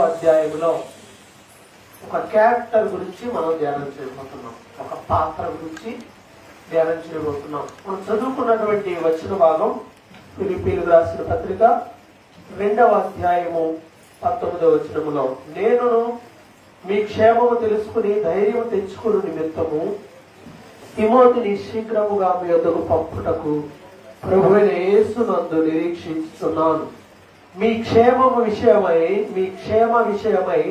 అధ్యాయంలో ఒక క్యారెక్టర్ గురించి మనం ధ్యానం చేయబోతున్నాం. ఒక పాత్ర గురించి ధ్యానం చేయబోతున్నాం. మనం చదువుకున్నటువంటి వచన భాగం ఫిలిప్పీయులకు రాసిన పత్రిక 2వ అధ్యాయము 19వ వచనములో, నేను మీ క్షేమము తెలుసుకుని ధైర్యం తెచ్చుకుని నిమిత్తము తిమోతిని శీఘ్రముగా మీ వద్దకు పంపుటకు ప్రభువైన యేసునందు నిరీక్షించుచున్నాను. మీ క్షేమ విషయమై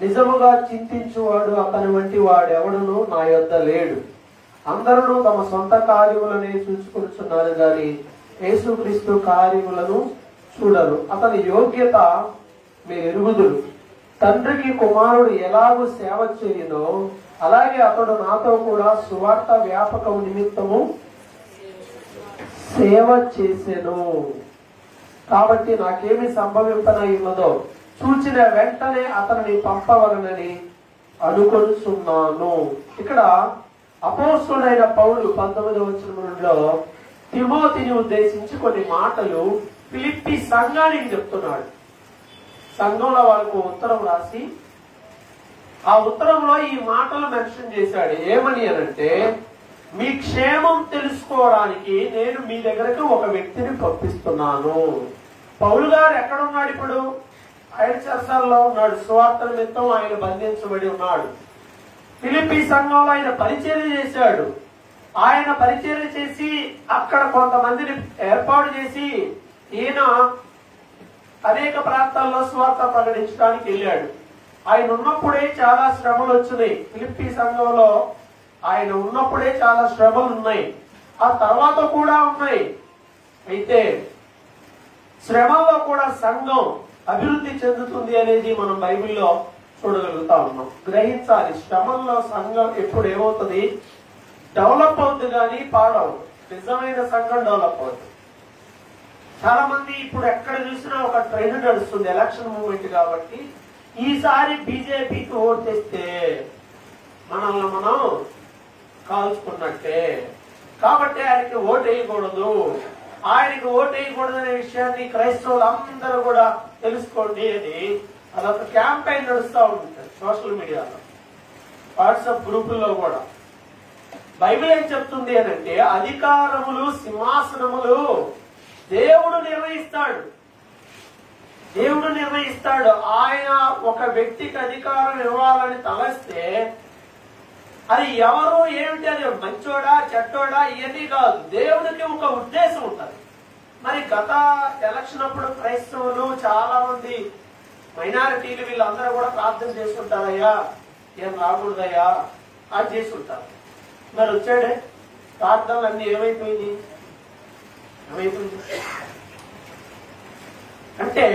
నిజముగా చింతించువాడు అతని వంటి వాడెవడును నా యొద్ద లేడు. అందరూ తమ సొంత కార్యములనే చూసుకొచ్చున్నారు గాని యేసుక్రీస్తు కార్యములను చూడరు. అతని యోగ్యత మీరు ఎరుగుదురు. తండ్రికి కుమారుడు ఎలాగూ సేవ చేయునో అలాగే అతడు నాతో కూడా సువార్త వ్యాపకం నిమిత్తము సేవ చేసెను. కాబట్టి నాకేమి సంభవింపనై ఉన్నదో చూచిన వెంటనే అతనిని పంపవలనని అనుకొనుచున్నాను. ఇక్కడ అపోస్తుడైన పౌలు 19వ వచనంలో తిమోతిని ఉద్దేశించి కొన్ని మాటలు ఫిలిప్పీ సంఘానికి చెప్తున్నాడు. సంఘంలో వాళ్ళకు ఉత్తరం రాసి ఆ ఉత్తరంలో ఈ మాటలు మెన్షన్ చేశాడు. ఏమని అనంటే, మీ క్షేమం తెలుసుకోవడానికి నేను మీ దగ్గరకు ఒక వ్యక్తిని పంపిస్తున్నాను. పౌలు గారు ఎక్కడున్నాడు? ఇప్పుడు ఆయన చెరసాలలో ఉన్నాడు. సువార్త నిమిత్తం ఆయన బంధించబడి ఉన్నాడు. ఫిలిప్పీ సంఘంలో ఆయన పరిచర్య చేశాడు. ఆయన పరిచర్య చేసి అక్కడ కొంతమందిని ఏర్పాటు చేసి ఈయన అనేక ప్రాంతాల్లో సువార్త ప్రకటించడానికి వెళ్ళాడు. ఆయన ఉన్నప్పుడే చాలా శ్రమలు వచ్చినాయి. ఫిలిప్పీ సంఘంలో ఆయన ఉన్నప్పుడే చాలా శ్రమలు ఉన్నాయి. ఆ తర్వాత కూడా ఉన్నాయి. అయితే శ్రమలో కూడా సంఘం అభివృద్ధి చెందుతుంది అనేది మనం బైబిల్లో చూడగలుగుతా ఉన్నాం. గ్రహించాలి, శ్రమల్లో సంఘం ఎప్పుడు ఏమవుతుంది? డెవలప్ అవుతుంది కానీ పాడవుతుంది. నిజమైన సంఘం డెవలప్ అవుతుంది. చాలా మంది ఇప్పుడు ఎక్కడ చూసినా ఒక ట్రెండ్ నడుస్తుంది, ఎలక్షన్ మూవ్మెంట్ కాబట్టి ఈసారి బీజేపీకి ఓటు చేస్తే మనల్ని మనం కాల్చుకున్నట్టే, కాబట్టి ఆయనకి ఓటు వేయకూడదు. ఆయనకి ఓటు వేయకూడదు అనే విషయాన్ని క్రైస్తవులు అందరూ కూడా తెలుసుకోండి అని అదొక క్యాంపెయిన్ నడుస్తూ ఉంటుంది సోషల్ మీడియాలో, వాట్సాప్ గ్రూపుల్లో కూడా. బైబిల్ ఏం చెప్తుంది అనంటే, అధికారములు సింహాసనములు దేవుడు నిర్ణయిస్తాడు. దేవుడు నిర్ణయిస్తాడు. ఆయన ఒక వ్యక్తికి అధికారం ఇవ్వాలని తలస్తే అది ఎవరు ఏమిటి, అది మంచోడా చెడ్డోడా ఇవన్నీ కాదు. దేవుడికి ఒక ఉద్దేశం ఉంటుంది. మరి గత ఎలక్షన్ అప్పుడు క్రైస్తవులు చాలా మంది మైనారిటీలు వీళ్ళందరూ కూడా ప్రార్థన చేసుకుంటారయ్యా, ఏం రాకూడదయ్యా అది చేసుకుంటారు. మరి వచ్చాడే ప్రార్థనలు అన్ని ఏమైపోయింది? అంటే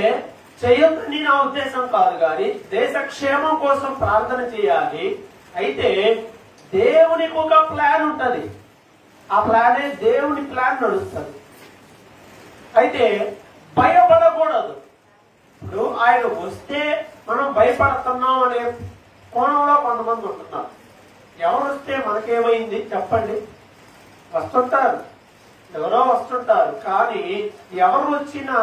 చేయొద్దని నా ఉద్దేశం కాదు, కానీ దేశ క్షేమం కోసం ప్రార్థన చేయాలి. అయితే దేవునికి ఒక ప్లాన్ ఉంటది. ఆ ప్లానే దేవుని ప్లాన్ నడుస్తుంది. అయితే భయపడకూడదు. ఇప్పుడు ఆయన వస్తే మనం భయపడుతున్నాం అనే కోణంలో కొంతమంది ఉంటున్నారు. ఎవరు వస్తే మనకేమైంది చెప్పండి? వస్తుంటారు, ఎవరో వస్తుంటారు. కానీ ఎవరు వచ్చినా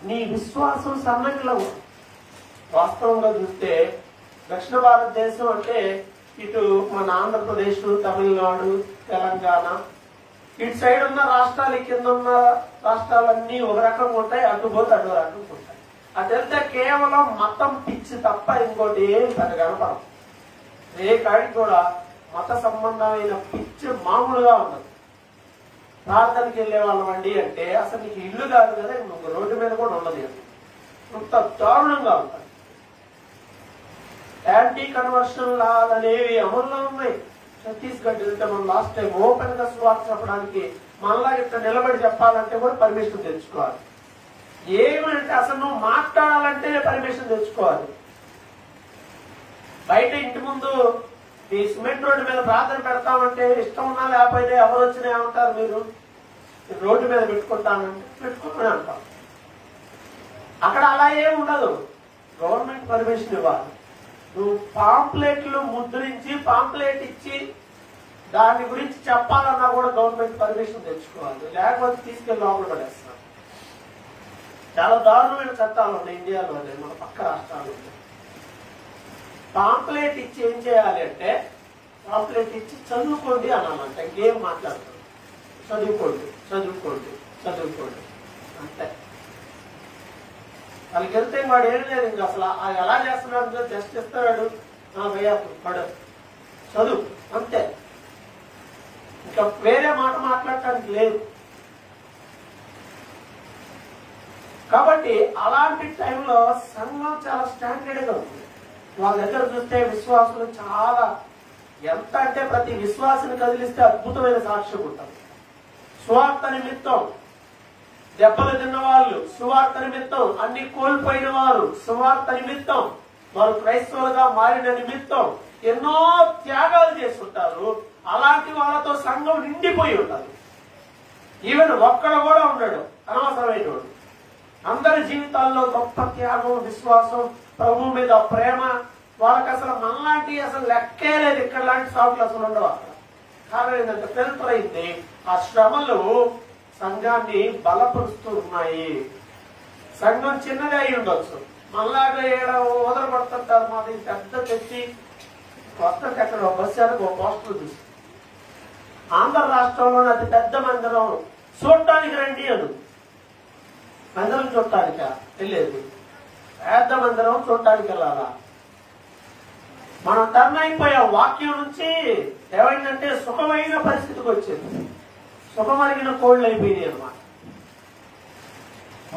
నీ విశ్వాసం సన్నగిలవు. వాస్తవంగా చూస్తే దక్షిణ భారతదేశం అంటే ఇటు మన ఆంధ్రప్రదేశ్, తమిళనాడు, తెలంగాణ, ఇటు సైడ్ ఉన్న రాష్ట్రాలు, కింద ఉన్న రాష్ట్రాలన్నీ ఒక రకంగా ఉంటాయి, అటు పోతే అటు రకంగా ఉంటాయి. అదంతా కేవలం మతం పిచ్చి తప్ప ఇంకోటి ఏం పెద్ద కనపడం. ఏ కాడికి కూడా మత సంబంధమైన పిచ్చి మామూలుగా ఉండదు. ప్రార్థనకి వెళ్ళే వాళ్ళమండి అంటే అసలు నీకు ఇల్లు కాదు కదా, రోడ్డు మీద కూడా ఉండదు. అంత దారుణంగా ఉంటుంది. యాంటీ కన్వర్షన్ లాలు అనేవి అమల్లో ఉన్నాయి. ఛత్తీస్గఢ్ అంటే మనం లాస్ట్ టైం ఓపెన్ గా సువార్త చెప్పడానికి మళ్ళా ఇక్కడ నిలబడి చెప్పాలంటే కూడా పర్మిషన్ తెచ్చుకోవాలి. ఏమంటే అసలు నువ్వు మాట్లాడాలంటే పర్మిషన్ తెచ్చుకోవాలి. బయట ఇంటి ముందు ఈ సిమెంట్ రోడ్డు మీద ప్రార్థన పెడతామంటే ఇష్టం ఉన్నా లేకపోతే ఎవరు వచ్చినా ఏమంటారు? మీరు రోడ్డు మీద పెట్టుకుంటానంటే పెట్టుకోమని అంటాం. అక్కడ అలా ఏమి ఉండదు. గవర్నమెంట్ పర్మిషన్ ఇవ్వాలి. నువ్వు పాంప్లెట్లు ముద్రించి పాంప్లెట్ ఇచ్చి దాని గురించి చెప్పాలన్నా కూడా గవర్నమెంట్ పర్మిషన్ తెచ్చుకోవాలి. లేకపోతే తీసుకెళ్లి లోపల పడేస్తాం. చాలా దారుణమైన చట్టాలు ఉన్నాయి ఇండియాలోనే, మన పక్క రాష్ట్రాలు. పాంప్లెట్ ఇచ్చి ఏం చేయాలి అంటే, పాంప్లెట్ ఇచ్చి చదువుకోండి అన్నామంట. ఇంకేం మాట్లాడతాం, చదువుకోండి చదువుకోండి చదువుకోండి అంతే. వాళ్ళకి వెళ్తే వాడు ఏం లేదు, ఇంకా అసలు ఎలా చేస్తున్నాడు, జస్ట్ ఇస్తాడు, భయ్యా పడు చదువు అంతే, ఇంకా వేరే మాట మాట్లాడటానికి లేదు. కాబట్టి అలాంటి టైంలో సంఘం చాలా స్టాండర్డ్ గా ఉంది. వాళ్ళ దగ్గర చూస్తే విశ్వాసులు చాలా, ఎంత అంటే ప్రతి విశ్వాసిని కదిలిస్తే అద్భుతమైన సాక్ష్యం ఉంటుంది. సువార్త నిమిత్తం దెబ్బలు తిన్న వాళ్ళు, సువార్త నిమిత్తం అన్ని కోల్పోయిన వారు, సువార్త నిమిత్తం వారు క్రైస్తవులుగా మారిన నిమిత్తం ఎన్నో త్యాగాలు చేస్తుంటారు. అలాంటి వాళ్ళతో సంఘం నిండిపోయి ఉండాలి. ఈవెన్ ఒక్కడ కూడా ఉన్నాడు అనవసరమైన వాడు. అందరి జీవితాల్లో గొప్ప త్యాగం, విశ్వాసం, ప్రభు మీద ప్రేమ. వాళ్ళకి అసలు మనలాంటి అసలు లెక్కే లేదు. ఇక్కడ లాంటి సాకులు అసలు ఉండవు అక్కడ. కారణం ఏంటంటే ఫిల్టర్ అయింది. ఆ శ్రమలు సంఘాన్ని బలపరుస్తూ ఉన్నాయి. సంఘం చిన్నగా అయి ఉండొచ్చు, మనలాగా ఏడ వదలబడుతుంటారు. మాది పెద్ద తెచ్చి వస్తుంటే అక్కడ బస్సానికి ఒక పోస్టర్ చూసి, ఆంధ్ర రాష్ట్రంలోని అతి పెద్ద మందిరం చూడటానికి రండి అని. మందిరం చూడటానిక వెళ్ళేది, పెద్ద మందిరం చూడటానికి వెళ్ళాలా? మనం టర్న్ అయిపోయాం. వాక్యం నుంచి ఏమైందంటే సుఖమైన పరిస్థితికి వచ్చింది. సుఖమరిగిన కోళ్ళు అయిపోయినాయి అన్నమాట.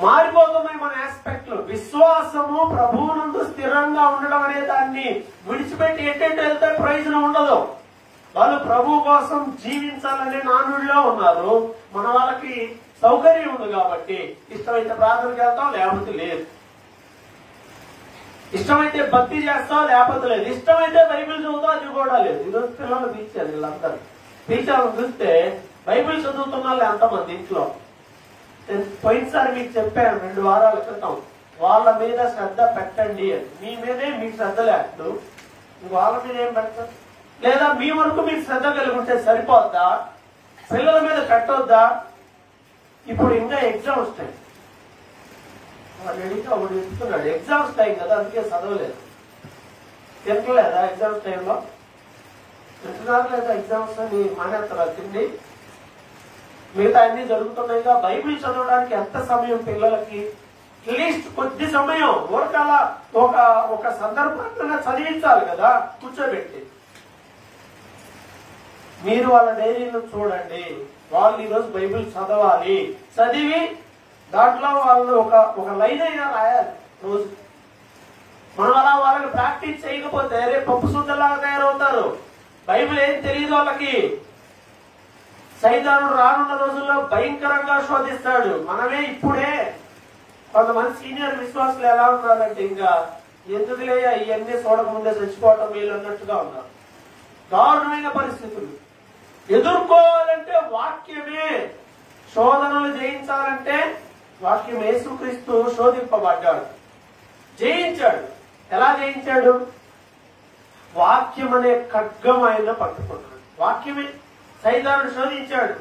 మారిపోతున్నాయి మన ఆస్పెక్ట్లు. విశ్వాసము ప్రభువునందు స్థిరంగా ఉండడం అనే దాన్ని విడిచిపెట్టి ఎట్టెట్టు వెళ్తే ప్రయోజనం ఉండదు. వాళ్ళు ప్రభు కోసం జీవించాలనే నానుడిలో ఉన్నారు. మన వాళ్ళకి సౌకర్యం ఉంది కాబట్టి ఇష్టమైతే ప్రార్థన చేస్తాం, లేకపోతే లేదు. ఇష్టమైతే భక్తి చేస్తాం, లేకపోతే లేదు. ఇష్టమైతే బైబిల్ చదువుతాం, అది కూడా లేదు. ఈరోజు పిల్లలు పిలిచారు, వీళ్ళందరూ పిలిచాలని చూస్తే బైబిల్ చదువుతున్న వాళ్ళు ఎంతమంది ఇంట్లో. పోయినసారి మీకు చెప్పాను 2 వారాల క్రితం, వాళ్ళ మీద శ్రద్ధ పెట్టండి అని. మీ మీదే మీకు శ్రద్ధ లేదు, వాళ్ళ మీద ఏం పెడతారు? లేదా మీ వరకు మీకు శ్రద్ధ కలిగి ఉంటే సరిపోద్దా? పిల్లల మీద పెట్టొద్దా? ఇప్పుడు ఇంకా ఎగ్జామ్స్ టైం. వాడు అడిగితే ఒకడు చెప్తున్నాడు, ఎగ్జామ్స్ టైం కదా అందుకే చదవలేదు. తినలేదా ఎగ్జామ్స్ టైంలో? తింటున్నారు లేదా ఎగ్జామ్స్ అని మానేస్తారా తిండి? మిగతా అన్ని జరుగుతున్నాయిగా. బైబిల్ చదవడానికి ఎంత సమయం పిల్లలకి? అట్లీస్ట్ కొద్ది సమయం ఊరకాల ఒక సందర్భంగా చదివించాలి కదా కూర్చోబెట్టి. మీరు వాళ్ళ డైరీలు చూడండి. వాళ్ళు ఈరోజు బైబిల్ చదవాలి. చదివి దాంట్లో వాళ్ళు ఒక లైన్ అయినా రాయాలి రోజు. మనం అలా వాళ్ళకి ప్రాక్టీస్ చేయకపోతే రేపు పప్పు శుద్ధలాగా తయారవుతారు. బైబిల్ ఏం తెలియదు వాళ్ళకి. సైతానుడు రానున్న రోజుల్లో భయంకరంగా శోధిస్తాడు. మనమే ఇప్పుడే కొంతమంది సీనియర్ విశ్వాసులు ఎలా ఉన్నారంటే, ఇంకా ఎందుకులే ఇవన్నీ చూడకముందే చచ్చిపోవటం వీళ్ళు అన్నట్టుగా ఉన్నారు. దారుణమైన పరిస్థితులు. ఎదుర్కోవాలంటే వాక్యమే. శోధనలు జయించాలంటే వాక్యం. యేసుక్రీస్తు శోధింపబడ్డాడు, జయించాడు. ఎలా జయించాడు? వాక్యం అనే ఖడ్గం ఆయన పట్టుకున్నాడు. వాక్యమే. సైతానుడు శోధించాడు.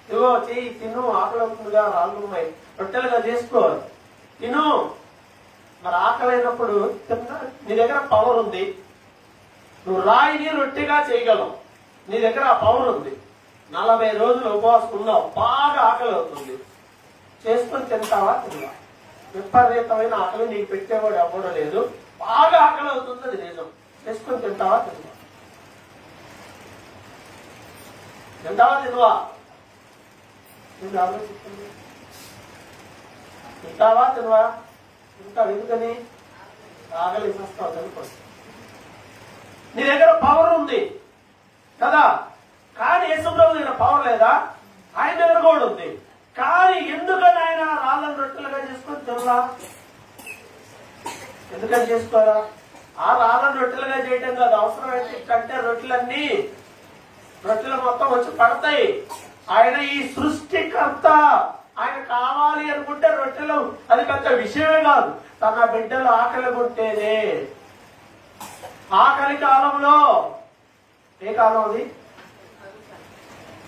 ఇదిగో చెయ్యి తిను, ఆకలి అవుతుందిగా, రాళ్ళు ఉన్నాయి, రొట్టెలుగా చేసుకో, తిను. మరి ఆకలి అయినప్పుడు నీ దగ్గర పవర్ ఉంది, నువ్వు రాయిని రొట్టెగా చేయగలవు. నీ దగ్గర ఆ పవర్ ఉంది. 40 రోజులు ఉపవాసం ఉన్నావు, బాగా ఆకలి అవుతుంది, చేసుకొని తింటావా? తినవా? విపరీతమైన ఆకలి నీకు పెట్టేవాడు ఎవ్వడం లేదు. బాగా ఆకలి అవుతుంది, అది నిజం. చేసుకొని తింటావా? తినవా? తింటావా? తినవా? నేను ఆలోచిస్తుంది. తింటావా? తినవా? తింటావు. ఎందుకని? ఆకలి వస్తావు తెలుసుకోండి. నీ దగ్గర పవర్ ఉంది కదా. కానీ యేసుప్రభు దగ్గర పవర్ లేదా? ఆయన దగ్గర కూడా ఉంది. కానీ ఎందుకని ఆయన రాళ్ళను రొట్టెలుగా చేసుకొని తినలా? ఎందుకని చేసుకోరా? ఆ రాళ్ళను రొట్టెలుగా చేయటం కాదు, అవసరమైతే కంటే రొట్టెలు మొత్తం వచ్చి పడతాయి. ఆయన ఈ సృష్టికర్త. ఆయన కావాలి అనుకుంటే రొట్టెలు అది పెద్ద విషయమే కాదు. తన బిడ్డలు ఆకలి కొట్టేదే. ఆకలి కాలంలో, ఏ కాలం అది?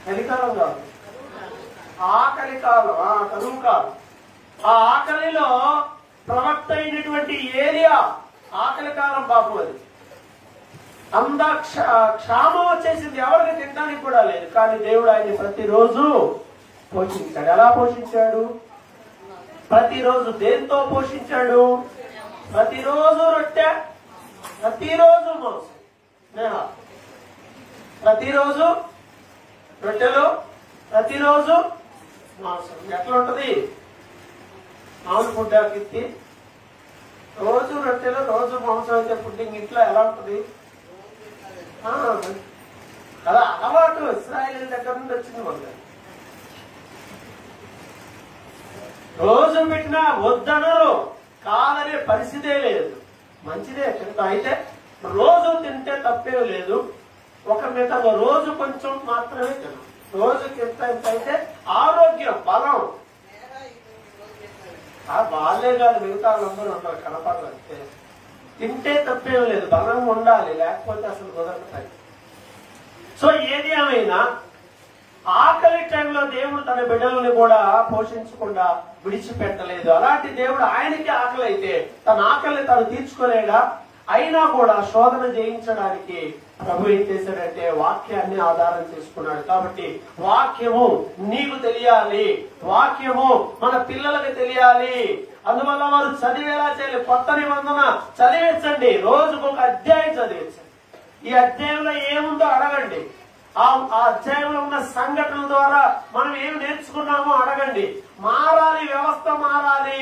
చలికాలం కాదు, ఆకలి కాలం, కరువు కాలం. ఆ ఆకలిలో ప్రవక్త అయినటువంటి ఏలియా ఆకలి కాలం పాపం అది. అంత క్షామం వచ్చేసింది, ఎవరికి తినడానికి కూడా లేదు. కానీ దేవుడు ఆయన్ని ప్రతిరోజు పోషించాడు. ఎలా పోషించాడు? ప్రతిరోజు దేంతో పోషించాడు? ప్రతిరోజు రొట్టె, ప్రతిరోజు మాంసం, ప్రతిరోజు రొట్టెలు, ప్రతిరోజు మాంసం. ఎట్లా ఉంటది మామూలు ఫుడ్ కిత్తి? రోజు రొట్టెలు రోజు మాంసం అయితే ఫుడ్డింగ్ ఇంట్లో ఎలా ఉంటది? అలా అలవాటు ఇశ్రాయేలు దగ్గర నుండి వచ్చింది మనకి. రోజు పెట్టినా వద్దనరు, కాదనే పరిస్థితే లేదు. మంచిదే తింటా, అయితే రోజు తింటే తప్పేం లేదు. ఒక మిగతా రోజు కొంచెం మాత్రమే తినం. రోజుకి ఎంత అయితే ఆరోగ్యం, బలం. వాళ్ళే కాదు, మిగతా వాళ్ళందరూ ఉంటారు కనపడాలంటే. తింటే తప్పేం లేదు, బలం ఉండాలి, లేకపోతే అసలు కుదరతాయి. సో ఏది ఏమైనా ఆకలి టైంలో దేవుడు తన బిడ్డలని కూడా పోషించకుండా విడిచిపెట్టలేదు. అలాంటి దేవుడు ఆయనకి ఆకలి అయితే తన ఆకలిని తను తీర్చుకోలేడా? అయినా కూడా శోధన జయించడానికి ప్రభు ఏం చేశాడంటే వాక్యాన్ని ఆధారం చేసుకున్నాడు. కాబట్టి వాక్యము నీకు తెలియాలి, వాక్యము మన పిల్లలకు తెలియాలి. అందువల్ల వారు చదివేలా చేయాలి. కొత్త నిబంధన చదివించండి, రోజుకు ఒక అధ్యాయం చదివించండి. ఈ అధ్యాయంలో ఏముందో అడగండి. ఆ అధ్యాయంలో ఉన్న సంఘటనల ద్వారా మనం ఏమి నేర్చుకున్నామో అడగండి. మారాలి, వ్యవస్థ మారాలి.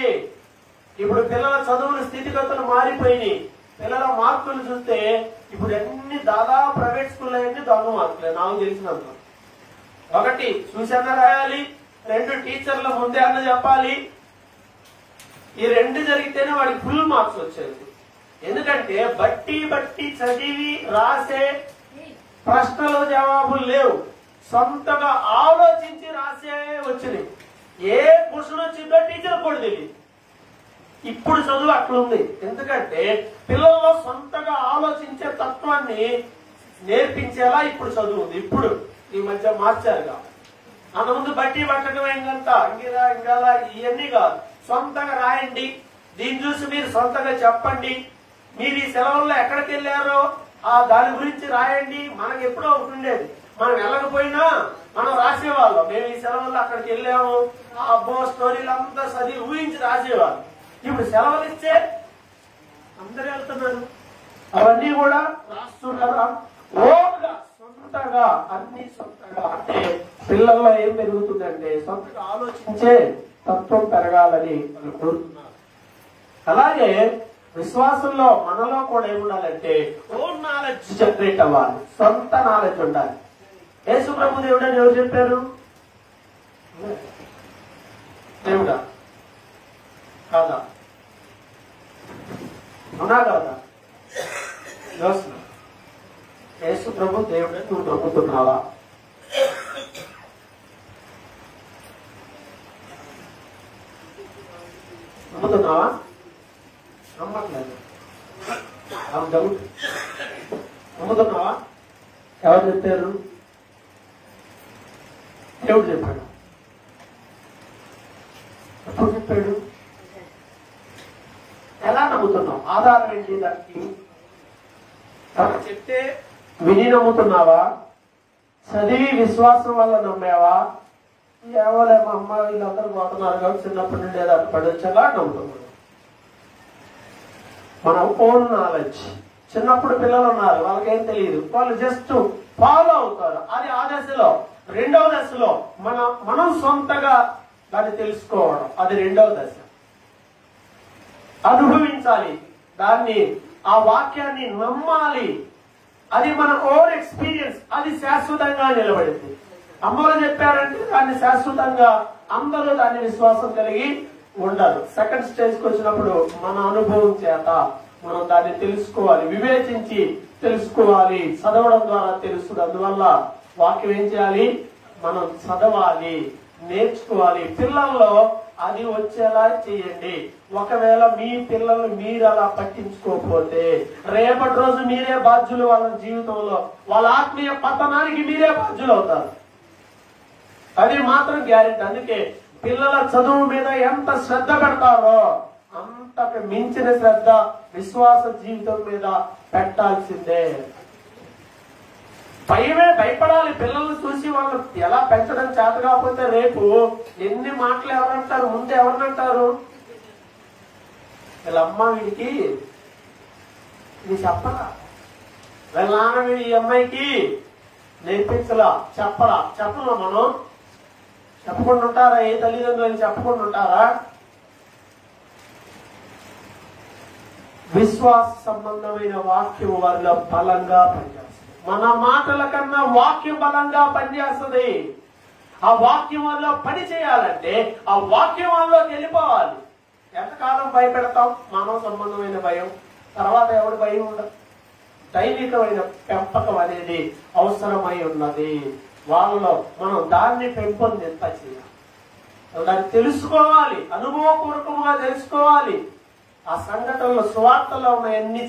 ఇప్పుడు పిల్లల చదువుల స్థితిగతులు మారిపోయినాయి. పిల్లల మార్కులు చూస్తే ఇప్పుడు అన్ని దాదాపు ప్రైవేట్ స్కూల్ అయ్యింది దొంగ మార్కులే నాకు తెలిసినంత. ఒకటి చూసన్నా రాయాలి, 2 టీచర్ల ముందే అన్న చెప్పాలి. ఈ 2 జరిగితేనే వాడికి ఫుల్ మార్క్స్ వచ్చేది. ఎందుకంటే బట్టి చదివి రాసే ప్రశ్నలు జవాబులు లేవు, సొంతగా ఆలోచించి రాసే వచ్చినాయి. ఏ క్వశ్చన్ వచ్చిందో టీచర్ కూడా తెలియదు. ఇప్పుడు చదువు అట్లుంది. ఎందుకంటే పిల్లల్లో సొంతగా ఆలోచించే తత్వాన్ని నేర్పించేలా ఇప్పుడు చదువు ఉంది. ఇప్పుడు ఈ మధ్య మార్చారు కాబట్టి. అంతకుముందు బట్టి పట్టడం ఏంటంతా ఇంకా ఇవన్నీ కాదు. సొంతంగా రాయండి, దీన్ని చూసి మీరు సొంతంగా చెప్పండి, మీరు ఈ సెలవుల్లో ఎక్కడికి వెళ్ళారో దాని గురించి రాయండి. మనకి ఎప్పుడో ఒకటి ఉండేది, మనం వెళ్ళకపోయినా మనం రాసేవాళ్ళం. మేము ఈ సెలవుల్లో అక్కడికి వెళ్ళాము, అబ్బో స్టోరీలు అంతా చదివి ఊహించి రాసేవాళ్ళం. ఇప్పుడు సెలవులు ఇస్తే అందరూ వెళ్తున్నారు, అవన్నీ కూడా రాస్తున్నారు. ఓన్గా సొంతగా అన్ని సొంతగా అంటే పిల్లల్లో ఏం పెరుగుతుందంటే సొంతగా ఆలోచించే తత్వం పెరగాలని వాళ్ళు కోరుతున్నారు. అలాగే విశ్వాసంలో మనలో కూడా ఏముండాలంటే ఓన్ నాలెడ్జ్ జనరేట్ అవ్వాలి, సొంత నాలెడ్జ్ ఉండాలి. యేసు ప్రభు దేవుడు అని ఎవరు చెప్పారు? దేవుడా కాదా? అవునా కాదా? యేసు ప్రభు దేవుడే నువ్వు నమ్ముతున్నావా? నమ్ముతున్నావా? నమ్మట్లేదు. డౌట్. నమ్ముతున్నావా? ఎవరు చెప్పారు? దేవుడు చెప్పాడు. ఎప్పుడు చెప్పాడు? ఎలా నమ్ముతున్నావు? ఆధారం ఏంటి దానికి? చెప్తే విని నమ్ముతున్నావా? చదివి విశ్వాసం వల్ల నమ్మావా? ఏవోలే మా అమ్మ వీళ్ళందరూ పోతున్నారు కాబట్టి చిన్నప్పటి నుండి ఏదో పడొచ్చేలా నమ్ముతున్నాడు. మన ఓన్ నాలెడ్జ్. చిన్నప్పుడు పిల్లలు ఉన్నారు, వాళ్ళకేం తెలియదు, వాళ్ళు జస్ట్ ఫాలో అవుతారు. అది ఆ దశలో. రెండవ దశలో మనం సొంతగా దాన్ని తెలుసుకోవడం, అది రెండవ దశ. అనుభవించాలి దాన్ని, ఆ వాక్యాన్ని నమ్మాలి. అది మన ఓన్ ఎక్స్పీరియన్స్, అది శాశ్వతంగా నిలబడింది. అమ్మలు చెప్పారంటే దాన్ని శాశ్వతంగా అందరూ దాన్ని విశ్వాసం కలిగి ఉండరు. సెకండ్ స్టేజ్కి వచ్చినప్పుడు మన అనుభవం చేత మనం దాన్ని తెలుసుకోవాలి, వివేచించి తెలుసుకోవాలి. చదవడం ద్వారా తెలుస్తుంది. అందువల్ల వాక్యం ఏం చేయాలి? మనం చదవాలి, నేర్చుకోవాలి. పిల్లల్లో అది వచ్చేలా చేయండి. ఒకవేళ మీ పిల్లల్ని మీరు అలా పట్టించుకోకపోతే రేపటి రోజు మీరే బాధ్యులు. వాళ్ళ జీవితంలో వాళ్ళ ఆత్మీయ పతనానికి మీరే బాధ్యులు అవుతారు. అది మాత్రం గ్యారెంటీ. అందుకే పిల్లల చదువు మీద ఎంత శ్రద్ధ పెడతారో అంతకు మించిన శ్రద్ధ విశ్వాస జీవితం మీద పెట్టాల్సిందే. భయపడాలి. పిల్లల్ని చూసి వాళ్ళు ఎలా పెంచడం చేత కాకపోతే రేపు ఎన్ని మాటలు ఎవరంటారు, ముందు ఎవరినంటారు? వీళ్ళ అమ్మ వీడికి ఇది చెప్పరా, వీళ్ళ నాన్న వీడి ఈ అమ్మాయికి నేర్పించలా, చెప్పలా మనం చెప్పకుండా ఉంటారా? ఏ తల్లిదండ్రులు చెప్పకుండా ఉంటారా? విశ్వాస సంబంధమైన వాక్యం వారిలో బలంగా పనిచేస్తుంది. మన మాటల కన్నా వాక్యం బలంగా పనిచేస్తుంది. ఆ వాక్యం వల్ల పని చేయాలంటే ఆ వాక్యం వల్లలోకి వెళ్ళిపోవాలి. ఎంతకాలం భయపెడతాం? మానవ సంబంధమైన భయం, తర్వాత ఎవరి భయం ఉండదు. దైవికమైన పెంపకం అనేది అవసరమై ఉన్నది. వాళ్ళలో మనం దాన్ని పెంపొందింప చేయాలి. దాన్ని తెలుసుకోవాలి, అనుభవపూర్వకంగా తెలుసుకోవాలి. ఆ సంఘటనలో సువార్తలో ఉన్నాయన్నీ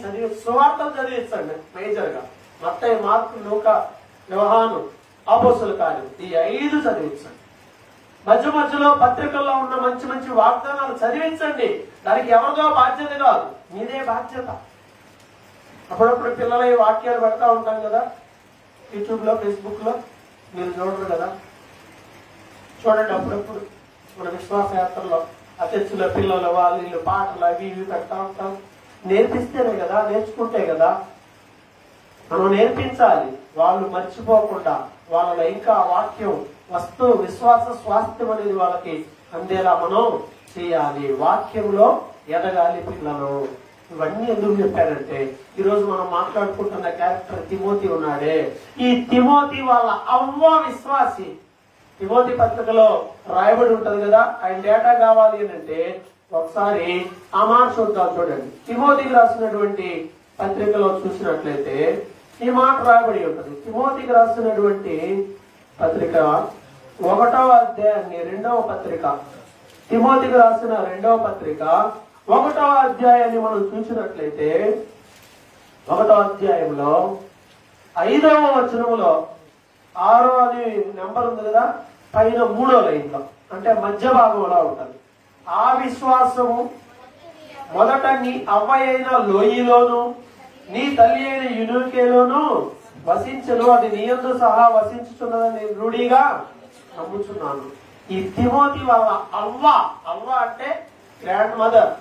సువార్తలు చదివించండి. మేజర్ గా మత్తయి, మార్కు, లూకా, యోహాను, అపోస్తల కార్యం ఈ 5 చదివించండి. మధ్య మధ్యలో పత్రికల్లో ఉన్న మంచి మంచి వాగ్దానాలు చదివించండి. దానికి ఎవరిదో బాధ్యత కాదు, మీదే బాధ్యత. అప్పుడప్పుడు పిల్లల ఈ వాక్యాలు పెడతా ఉంటాం కదా, యూట్యూబ్ లో, ఫేస్బుక్ లో. మీరు చూడరు కదా, చూడండి. అప్పుడప్పుడు మన విశ్వాస యాత్రలో అతిథుల పిల్లలు వాళ్ళు పాటలు అవి ఇవి పెడతా ఉంటాం. నేర్పిస్తేనే కదా, నేర్చుకుంటే కదా. మనం నేర్పించాలి, వాళ్ళు మర్చిపోకుండా వాళ్ళలో ఇంకా వాక్యం విశ్వాస స్వాస్థ్యం అనేది వాళ్ళకి అందేలా మనం చేయాలి. వాక్యంలో ఎదగాలి పిల్లలు. ఇవన్నీ ఎందుకు చెప్పారంటే, ఈరోజు మనం మాట్లాడుకుంటున్న క్యారెక్టర్ తిమోతి ఉన్నాడే, ఈ తిమోతి వాళ్ళ అవ్వ విశ్వాసి. తిమోతి పత్రికలో రాయబడి ఉంటది కదా, ఆయన డేటా కావాలి అంటే ఒకసారి ఆ మాట చూద్దాం. చూడండి, తిమోతికి రాసినటువంటి పత్రికలో చూసినట్లయితే ఈ మాట రాయబడి ఉంటుంది. తిమోతికి రాసినటువంటి పత్రిక 1వ అధ్యాయాన్ని 2వ పత్రిక, తిమోతికి రాసిన 2వ పత్రిక 1వ అధ్యాయాన్ని మనం చూసినట్లయితే 1వ అధ్యాయంలో 5వ వచనంలో 6 అని నెంబర్ ఉంది కదా, పైన 3వ లైన్లో అంటే మధ్య భాగంలో ఉంటుంది. ఆ విశ్వాసము మొదట నీ అవ్వ అయిన లోయిలోను నీ తల్లి అయిన యునికేలోను వసించను, అది నీ యందు సహా వసించుతున్నదని రూఢిగా నమ్ముచున్నాను. ఈ తిమోతి వాళ్ళ అవ్వ అంటే గ్రాండ్ మదర్,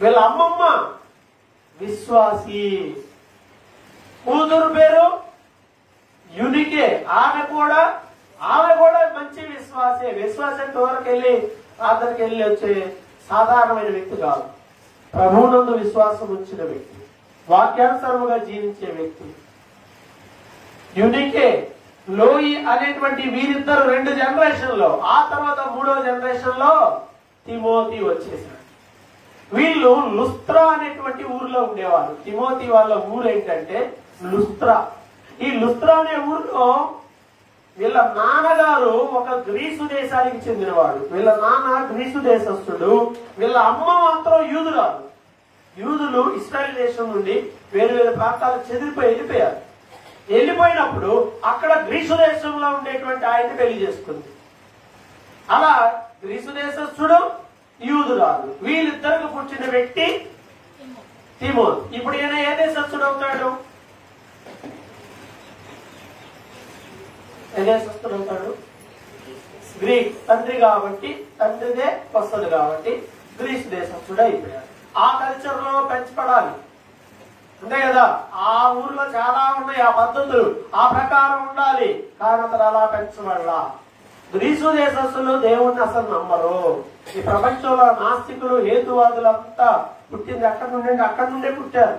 వీళ్ళ అమ్మమ్మ విశ్వాసి, కూతురు పేరు యునికే, ఆమె కూడా మంచి విశ్వాసే. విశ్వాసం వరకు వెళ్ళి ప్రార్థనకి వెళ్ళి వచ్చే సాధారణమైన వ్యక్తి కాదు, ప్రభువునందు విశ్వాసం ఉంచిన వ్యక్తి, వాక్యానుసారముగా జీవించే వ్యక్తి. యునికే, లోయి అనేటువంటి వీరిద్దరు 2 జనరేషన్లో, ఆ తర్వాత 3వ జనరేషన్ లో తిమోతి వచ్చేసాడు. వీళ్ళు లుస్త్రా అనేటువంటి ఊర్లో ఉండేవారు. తిమోతి వాళ్ళ ఊరు ఏంటంటే లుస్త్రా. ఈ లుస్త్రా అనే ఊరిలో వీళ్ళ నాన్నగారు ఒక గ్రీసు దేశానికి చెందినవాడు. వీళ్ళ నాన్న గ్రీసు దేశస్థుడు, వీళ్ళ అమ్మ మాత్రం యూదురాలు. యూదులు ఇశ్రాయేల్ దేశం నుండి వేరు వేరు ప్రాంతాలకు వెళ్ళిపోయారు. వెళ్ళిపోయినప్పుడు అక్కడ గ్రీసు దేశంలో ఉండేటువంటి ఆయన్ని పెళ్లి చేసుకుంది. అలా గ్రీసు దేశస్థుడు, యూదురాలు, వీళ్ళిద్దరికి పుట్టిన వ్యక్తి తిమోతి. ఇప్పుడు ఈయన ఏ దేశస్థుడు అవుతాడు? ఏ దేశస్థుడు అవుతాడు? గ్రీక్. తండ్రి కాబట్టి, తండ్రిదే వస్తుంది కాబట్టి గ్రీసు దేశస్థుడు అయిపోయాడు. ఆ కల్చర్ లో పెంచబడాలి అంతే కదా. ఆ ఊర్లో చాలా ఉన్నాయి ఆ పద్ధతులు, ఆ ప్రకారం ఉండాలి. కానీ అతను అలా పెంచబడలా. గ్రీసు దేశస్తులు దేవుణ్ణి అసలు నమ్మరు. ఈ ప్రపంచంలో నాస్తికులు, హేతువాదులంతా పుట్టింది అక్కడి నుండే పుట్టారు.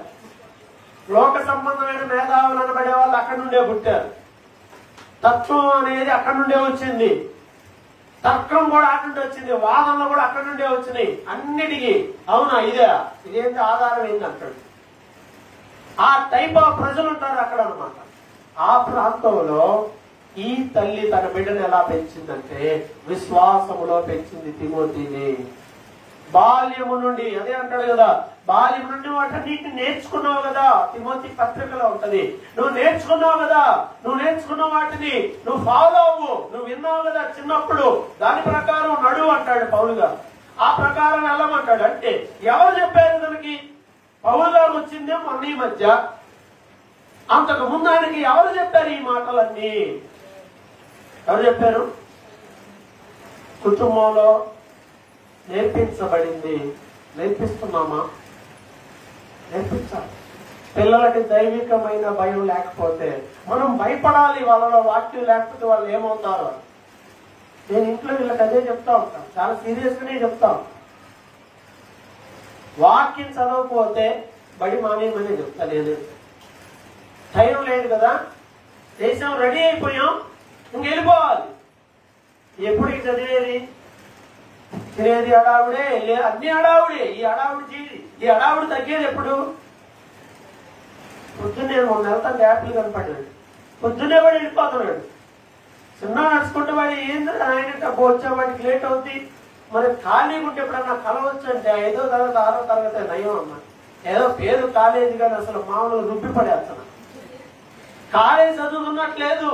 లోక సంబంధమైన మేధావులు అనబడే వాళ్ళు అక్కడి నుండే పుట్టారు. తత్వం అనేది అక్కడి నుండే వచ్చింది, తర్కం కూడా అక్కడి నుండి వచ్చింది, వాదనలు కూడా అక్కడి నుండే వచ్చినాయి. అన్నిటికీ అవునా ఇదేంటి ఆధారం ఏంటి అంటాడు. ఆ టైప్ ఆఫ్ ప్రజలు ఉంటారు అక్కడ అనమాట. ఆ ప్రాంతంలో ఈ తల్లి తన బిడ్డను ఎలా పెంచిందంటే విశ్వాసములో పెంచింది తిమోతిని. బాల్యము నుండి, అదే అంటాడు కదా, బాల్యం నుండి వాటన్నిటిని నేర్చుకున్నావు కదా. తిమోతి పత్రికలో ఉంటది. నువ్వు నేర్చుకున్నావు కదా, నువ్వు నేర్చుకున్న వాటిని నువ్వు ఫాలో అవ్వు. నువ్వు విన్నావు కదా చిన్నప్పుడు, దాని ప్రకారం నడువు అంటాడు పౌలు గారు. ఆ ప్రకారం వెళ్ళమంటాడు. అంటే ఎవరు చెప్పారు తనకి? పౌలు గారు వచ్చిందే మొన్న ఈ మధ్య. అంతకు ముందు ఆయనకి ఎవరు చెప్పారు ఈ మాటలన్నీ? ఎవరు చెప్పారు? కుటుంబంలో నేర్పించబడింది. నేర్పిస్తున్నామా? నేర్పించాలి. పిల్లలకి దైవికమైన భయం లేకపోతే మనం భయపడాలి. వాళ్ళలో వాక్యం లేకపోతే వాళ్ళు ఏమవుతారు? నేను ఇంట్లో వీళ్ళకి అదే చెప్తా ఉంటాను, చాలా సీరియస్ గానే చెప్తా ఉంటాను. వాక్యం చదవకపోతే బడి మానేయమని చెప్తా. నేను టైం లేదు కదా, దేశం రెడీ అయిపోయాం, ఇంకెళ్ళిపోవాలి. ఎప్పుడు చదివేది? తినేది హడావుడే, అన్ని హడావుడే. ఈ హడావుడి తగ్గేది ఎప్పుడు? పొద్దున్నే 3 నెలల గ్యాప్లు కనపడ్డాడు, పొద్దున్నే వాడు వెళ్ళిపోతున్నాడు. చిన్న నడుచుకుంటే వాడు ఏంది ఆయన వచ్చా వాడికి లేట్ అవుతుంది. మరి ఖాళీగా ఉంటే ఎప్పుడన్నా కలవచ్చు అంటే 5వ తరగతి 6వ తరగతి నయం అమ్మా. ఏదో పేరు కాలేజీ కానీ అసలు మామూలుగా రుబ్బి పడేస్తాను. కాలేజీ చదువుతున్నట్లేదు,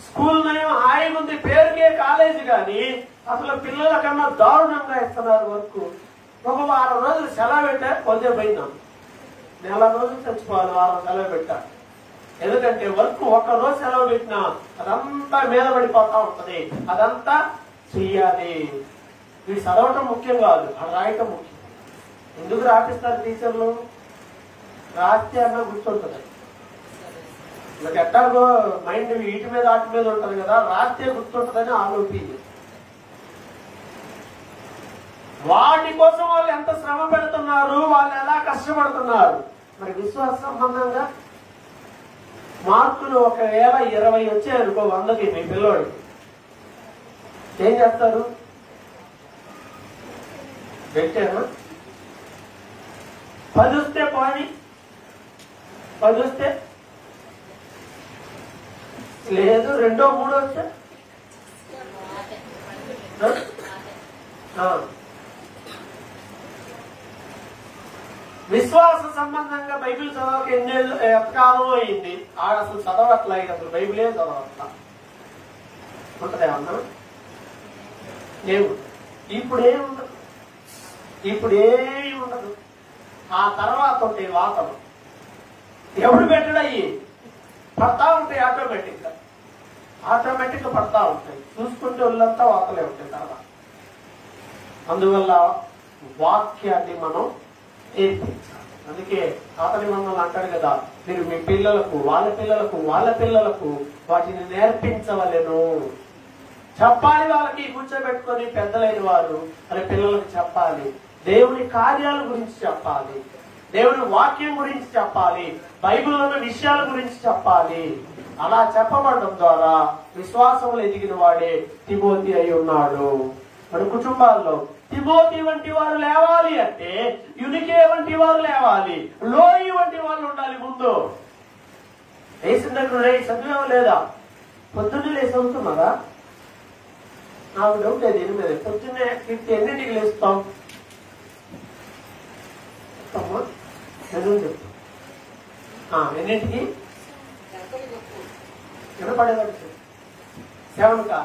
స్కూల్ నయం హాయిగా ఉంది, పేరుకే కాలేజీ కానీ అసలు పిల్లల కన్నా దారుణంగా ఇస్తున్నారు వర్క్. ఒక వారం రోజులు సెలవు పెట్టారు, పొద్దే పోయినాం. నెల రోజులు చచ్చిపోవాలి వారం సెలవు పెట్టారు. ఎందుకంటే వర్క్ ఒక్కరోజు సెలవు పెట్టినా అదంతా మీద పడిపోతా ఉంటది. అదంతా చెయ్యాలి. వీడు చదవటం ముఖ్యం కాదు, అది రాయటం ముఖ్యం. ఎందుకు రాపిస్తారు టీచర్లు? రాస్తే అన్నా గుర్తుంటుంది. నాకు ఎట్టాగో మైండ్ వీటి మీద వాటి మీద ఉంటది కదా, రాస్తే గుర్తుంటుందని ఆలోపి. వాటి కోసం వాళ్ళు ఎంత శ్రమ పెడుతున్నారు, వాళ్ళు ఎలా కష్టపడుతున్నారు. మరి విశ్వాస సంబంధంగా మార్కులు ఒకవేళ 20 వచ్చాయనుకో 100కి మీ పిల్లోడికి ఏం చేస్తారు? పెట్టాను 10 వస్తే పోని, 10 వస్తే లేదు, 2, 3 వస్తే విశ్వాస సంబంధంగా బైబిల్ చదవక ఎంతకాలం అయింది? అసలు చదవట్లా, అసలు బైబిలే చదవట్లా ఉంటదేమన్నా? ఇప్పుడేముండదు, ఇప్పుడేమి ఉండదు. ఆ తర్వాత ఉంటాయి వాతలు. ఎవడు పెట్టడయ్యి పడతా ఉంటాయి, ఆటోమేటిక్ గా పడతా ఉంటాయి. చూసుకుంటే వాళ్ళంతా వాతలే ఉంటాయి తర్వాత. అందువల్ల వాక్యాన్ని మనం నేర్పించాలి. అందుకే పాత నిబంధనలు అంటాడు కదా, మీరు మీ పిల్లలకు వాళ్ళ పిల్లలకు వాటిని నేర్పించవలెను. చెప్పాలి. వాళ్ళకి కూర్చోబెట్టుకొని పెద్దలైన వారు అని పిల్లలకు చెప్పాలి. దేవుని కార్యాల గురించి చెప్పాలి, దేవుని వాక్యం గురించి చెప్పాలి, బైబిల్లోని విషయాల గురించి చెప్పాలి. అలా చెప్పబడడం ద్వారా విశ్వాసంలో ఎదిగిన వాడే తిమోతి అయి ఉన్నాడు. మన కుటుంబాల్లో తిమోతి వంటి వారు లేవాలి అంటే యునికే వంటి వారు లేవాలి, లోయి వంటి వాళ్ళు ఉండాలి. ముందు లేచిన దగ్గర చదివేవా లేదా? పొద్దున్నే లేచి చదువుతున్నారా? నాకు డౌట్ లేదు. 8 పొద్దున్నే ఎన్నింటికి లేస్తాం? ఎన్నింటికి? వినపడేదానికి 7 కా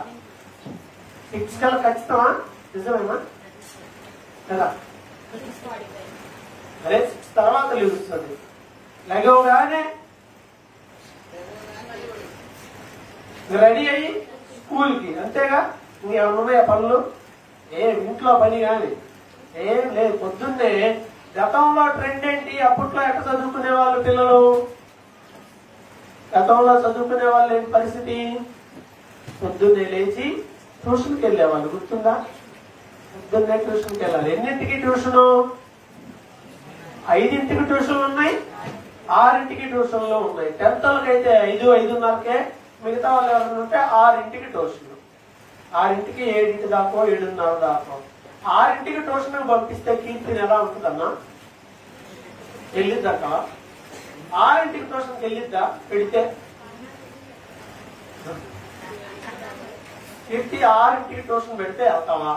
6 కల్లా ఖచ్చితమా? నిజమేనా కదా? అదే 6 తర్వాత లేస్తుంది. లెగవగానే రెడీ అయ్యి స్కూల్కి, అంతేగా. ఇంకేమన్నా ఉన్నాయా పనులు? ఇంట్లో పని కానీ ఏం లేదు. పొద్దున్నే గతంలో ట్రెండ్ ఏంటి? అప్పట్లో ఎక్కడ చదువుకునే వాళ్ళు పిల్లలు? గతంలో చదువుకునే వాళ్ళు ఏంటి పరిస్థితి? పొద్దున్నే లేచి ట్యూషన్కి వెళ్ళేవాళ్ళు. గుర్తుందా? పొద్దున్నే ట్యూషన్కి వెళ్ళాలి. ఎన్నింటికి ట్యూషను? 5ంటికి ట్యూషన్లు ఉన్నాయి, 6ంటికి ట్యూషన్లు ఉన్నాయి. 10th అయితే 5, 5:30కే. మిగతా వాళ్ళు ఎవరైనా ఉంటే 6ంటికి ట్యూషన్, 6ంటికి 7 దాకో 7:30 దాకో. 6ంటికి ట్యూషన్ పంపిస్తే కీర్తిని ఎలా ఉంటుందన్నా? వెళ్ళిద్దాక 6ంటికి ట్యూషన్కి వెళ్ళిద్దా? పెడితే కీర్తి 6ంటికి ట్యూషన్ పెడితే వెళ్తావా?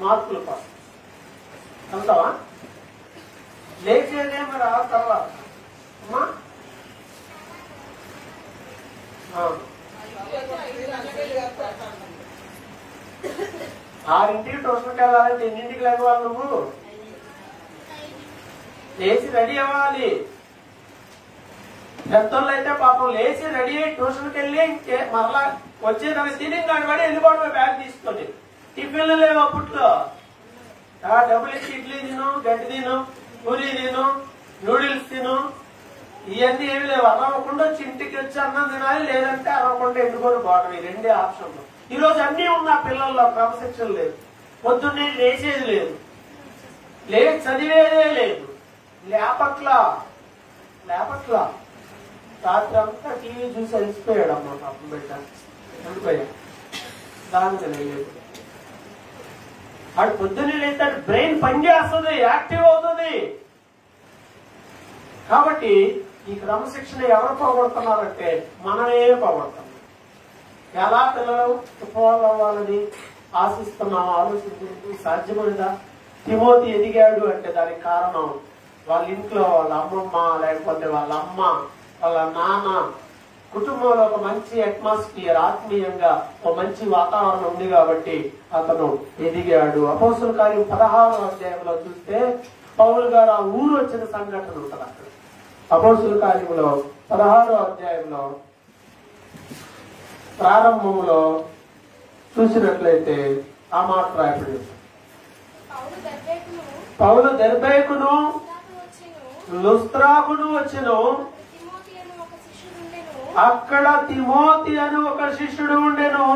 మార్కుల కోసం వెళ్తావా? లేచేదే మరి ఆ తర్వాత అమ్మా 6ంటికి ట్యూషన్కి వెళ్ళాలంటే ఎన్నింటికి లేవాలి? నువ్వు లేచి రెడీ అవ్వాలి. పెద్దోళ్ళు అయితే పాపం లేచి రెడీ అయ్యి ట్యూషన్కి వెళ్ళి మరలా వచ్చేదాన్ని తిని పడి వెళ్ళిపోవడం బ్యాగ్ తీసుకొని. టిఫిన్లు లేవు అప్పట్లో. డబ్బులు ఇచ్చి ఇడ్లీ తిను, గడ్డి తిను, పూరి తిను, నూడిల్స్ తిను, ఇవన్నీ ఏమి లేవు. అరవకుండా ఇంటికి వచ్చి అన్నం తినాలి, లేదంటే అరవకుండా ఎండుకొని పోవడం. ఈ రెండే ఆప్షన్లు. ఈ రోజు అన్ని ఉన్న పిల్లల్లో క్రమశిక్షణ లేదు, పొద్దున్నే లేచేది లేదు, చదివేదే లేదు, లేపట్లా రాత్రి అంతా టీవీ చూసి అలిసిపోయాడు. అమ్మ పాపం బిడ్డ ఉండిపోయా దానికి లేదు. వాడు పొద్దున్నే లేతాడు, బ్రెయిన్ పనిచేస్తుంది, యాక్టివ్ అవుతుంది. కాబట్టి ఈ క్రమశిక్షణ ఎవరు పోగొడుతున్నారంటే మనమే పోగొడుతున్నాం. ఎలా పిల్లలు ఫాలో అవ్వాలని ఆశిస్తున్నాం, ఆలోచించి సాధ్యమైనదా? తిమోతి ఎదిగాడు అంటే దానికి కారణం వాళ్ళ ఇంట్లో వాళ్ళ అమ్మమ్మ, లేకపోతే వాళ్ళ అమ్మ, వాళ్ళ నాన్న, కుటుంబంలో ఒక మంచి అట్మాస్ఫియర్, ఆత్మీయంగా ఒక మంచి వాతావరణం ఉంది కాబట్టి అతను ఎదిగాడు. అపోస్తుల కార్యం 16వ అధ్యాయంలో చూస్తే పౌలు గారు ఆ ఊరు వచ్చిన సంఘటన ఉంటుంది అక్కడ. అపోస్తుల కార్యంలో 16వ అధ్యాయంలో ప్రారంభంలో చూసినట్లయితే ఆ మాట రాయబడి పౌలు దెర్బేకును లుస్త్రాకును వచ్చెను. అక్కడ తిమోతి అని ఒక శిష్యుడు ఉండెను.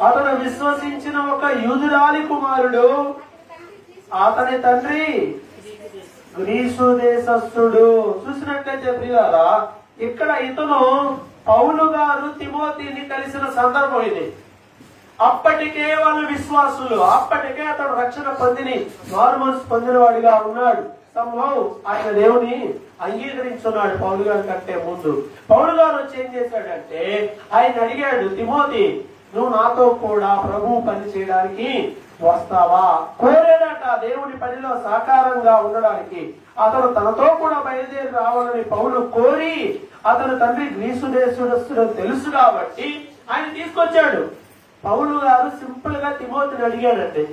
అతను విశ్వసించిన ఒక యూదురాలి కుమారుడు. అతని తండ్రి గ్రీసు దేశస్థుడు. చూసినట్లయితే ప్రియులారా, ఇక్కడ ఇతను పౌలు గారు తిమోతిని కలిసిన సందర్భం ఇది. అప్పటికే వాళ్ళు విశ్వాసులు, అప్పటికే అతడు రక్షణ మారుమనసు పొందిన వాడిగా ఉన్నాడు. సంభవం ఆయన దేవుని అంగీకరించున్నాడు పౌలు గారి కంటే ముందు. పౌలు గారు వచ్చి ఏం చేశాడంటే ఆయన అడిగాడు, తిమోతి నువ్వు నాతో కూడా ప్రభువు పని చేయడానికి వస్తావా? కోరాడట దేవుని పనిలో సాకారంగా ఉండడానికి. అతను తనతో కూడా బయలుదేరి రావాలని పౌలు కోరి, అతను తండ్రి గ్రీసు దేశస్తుడు తెలుసు కాబట్టి ఆయన తీసుకొచ్చాడు. పౌలు గారు సింపుల్ గా తిమోతిని అడిగాడండి,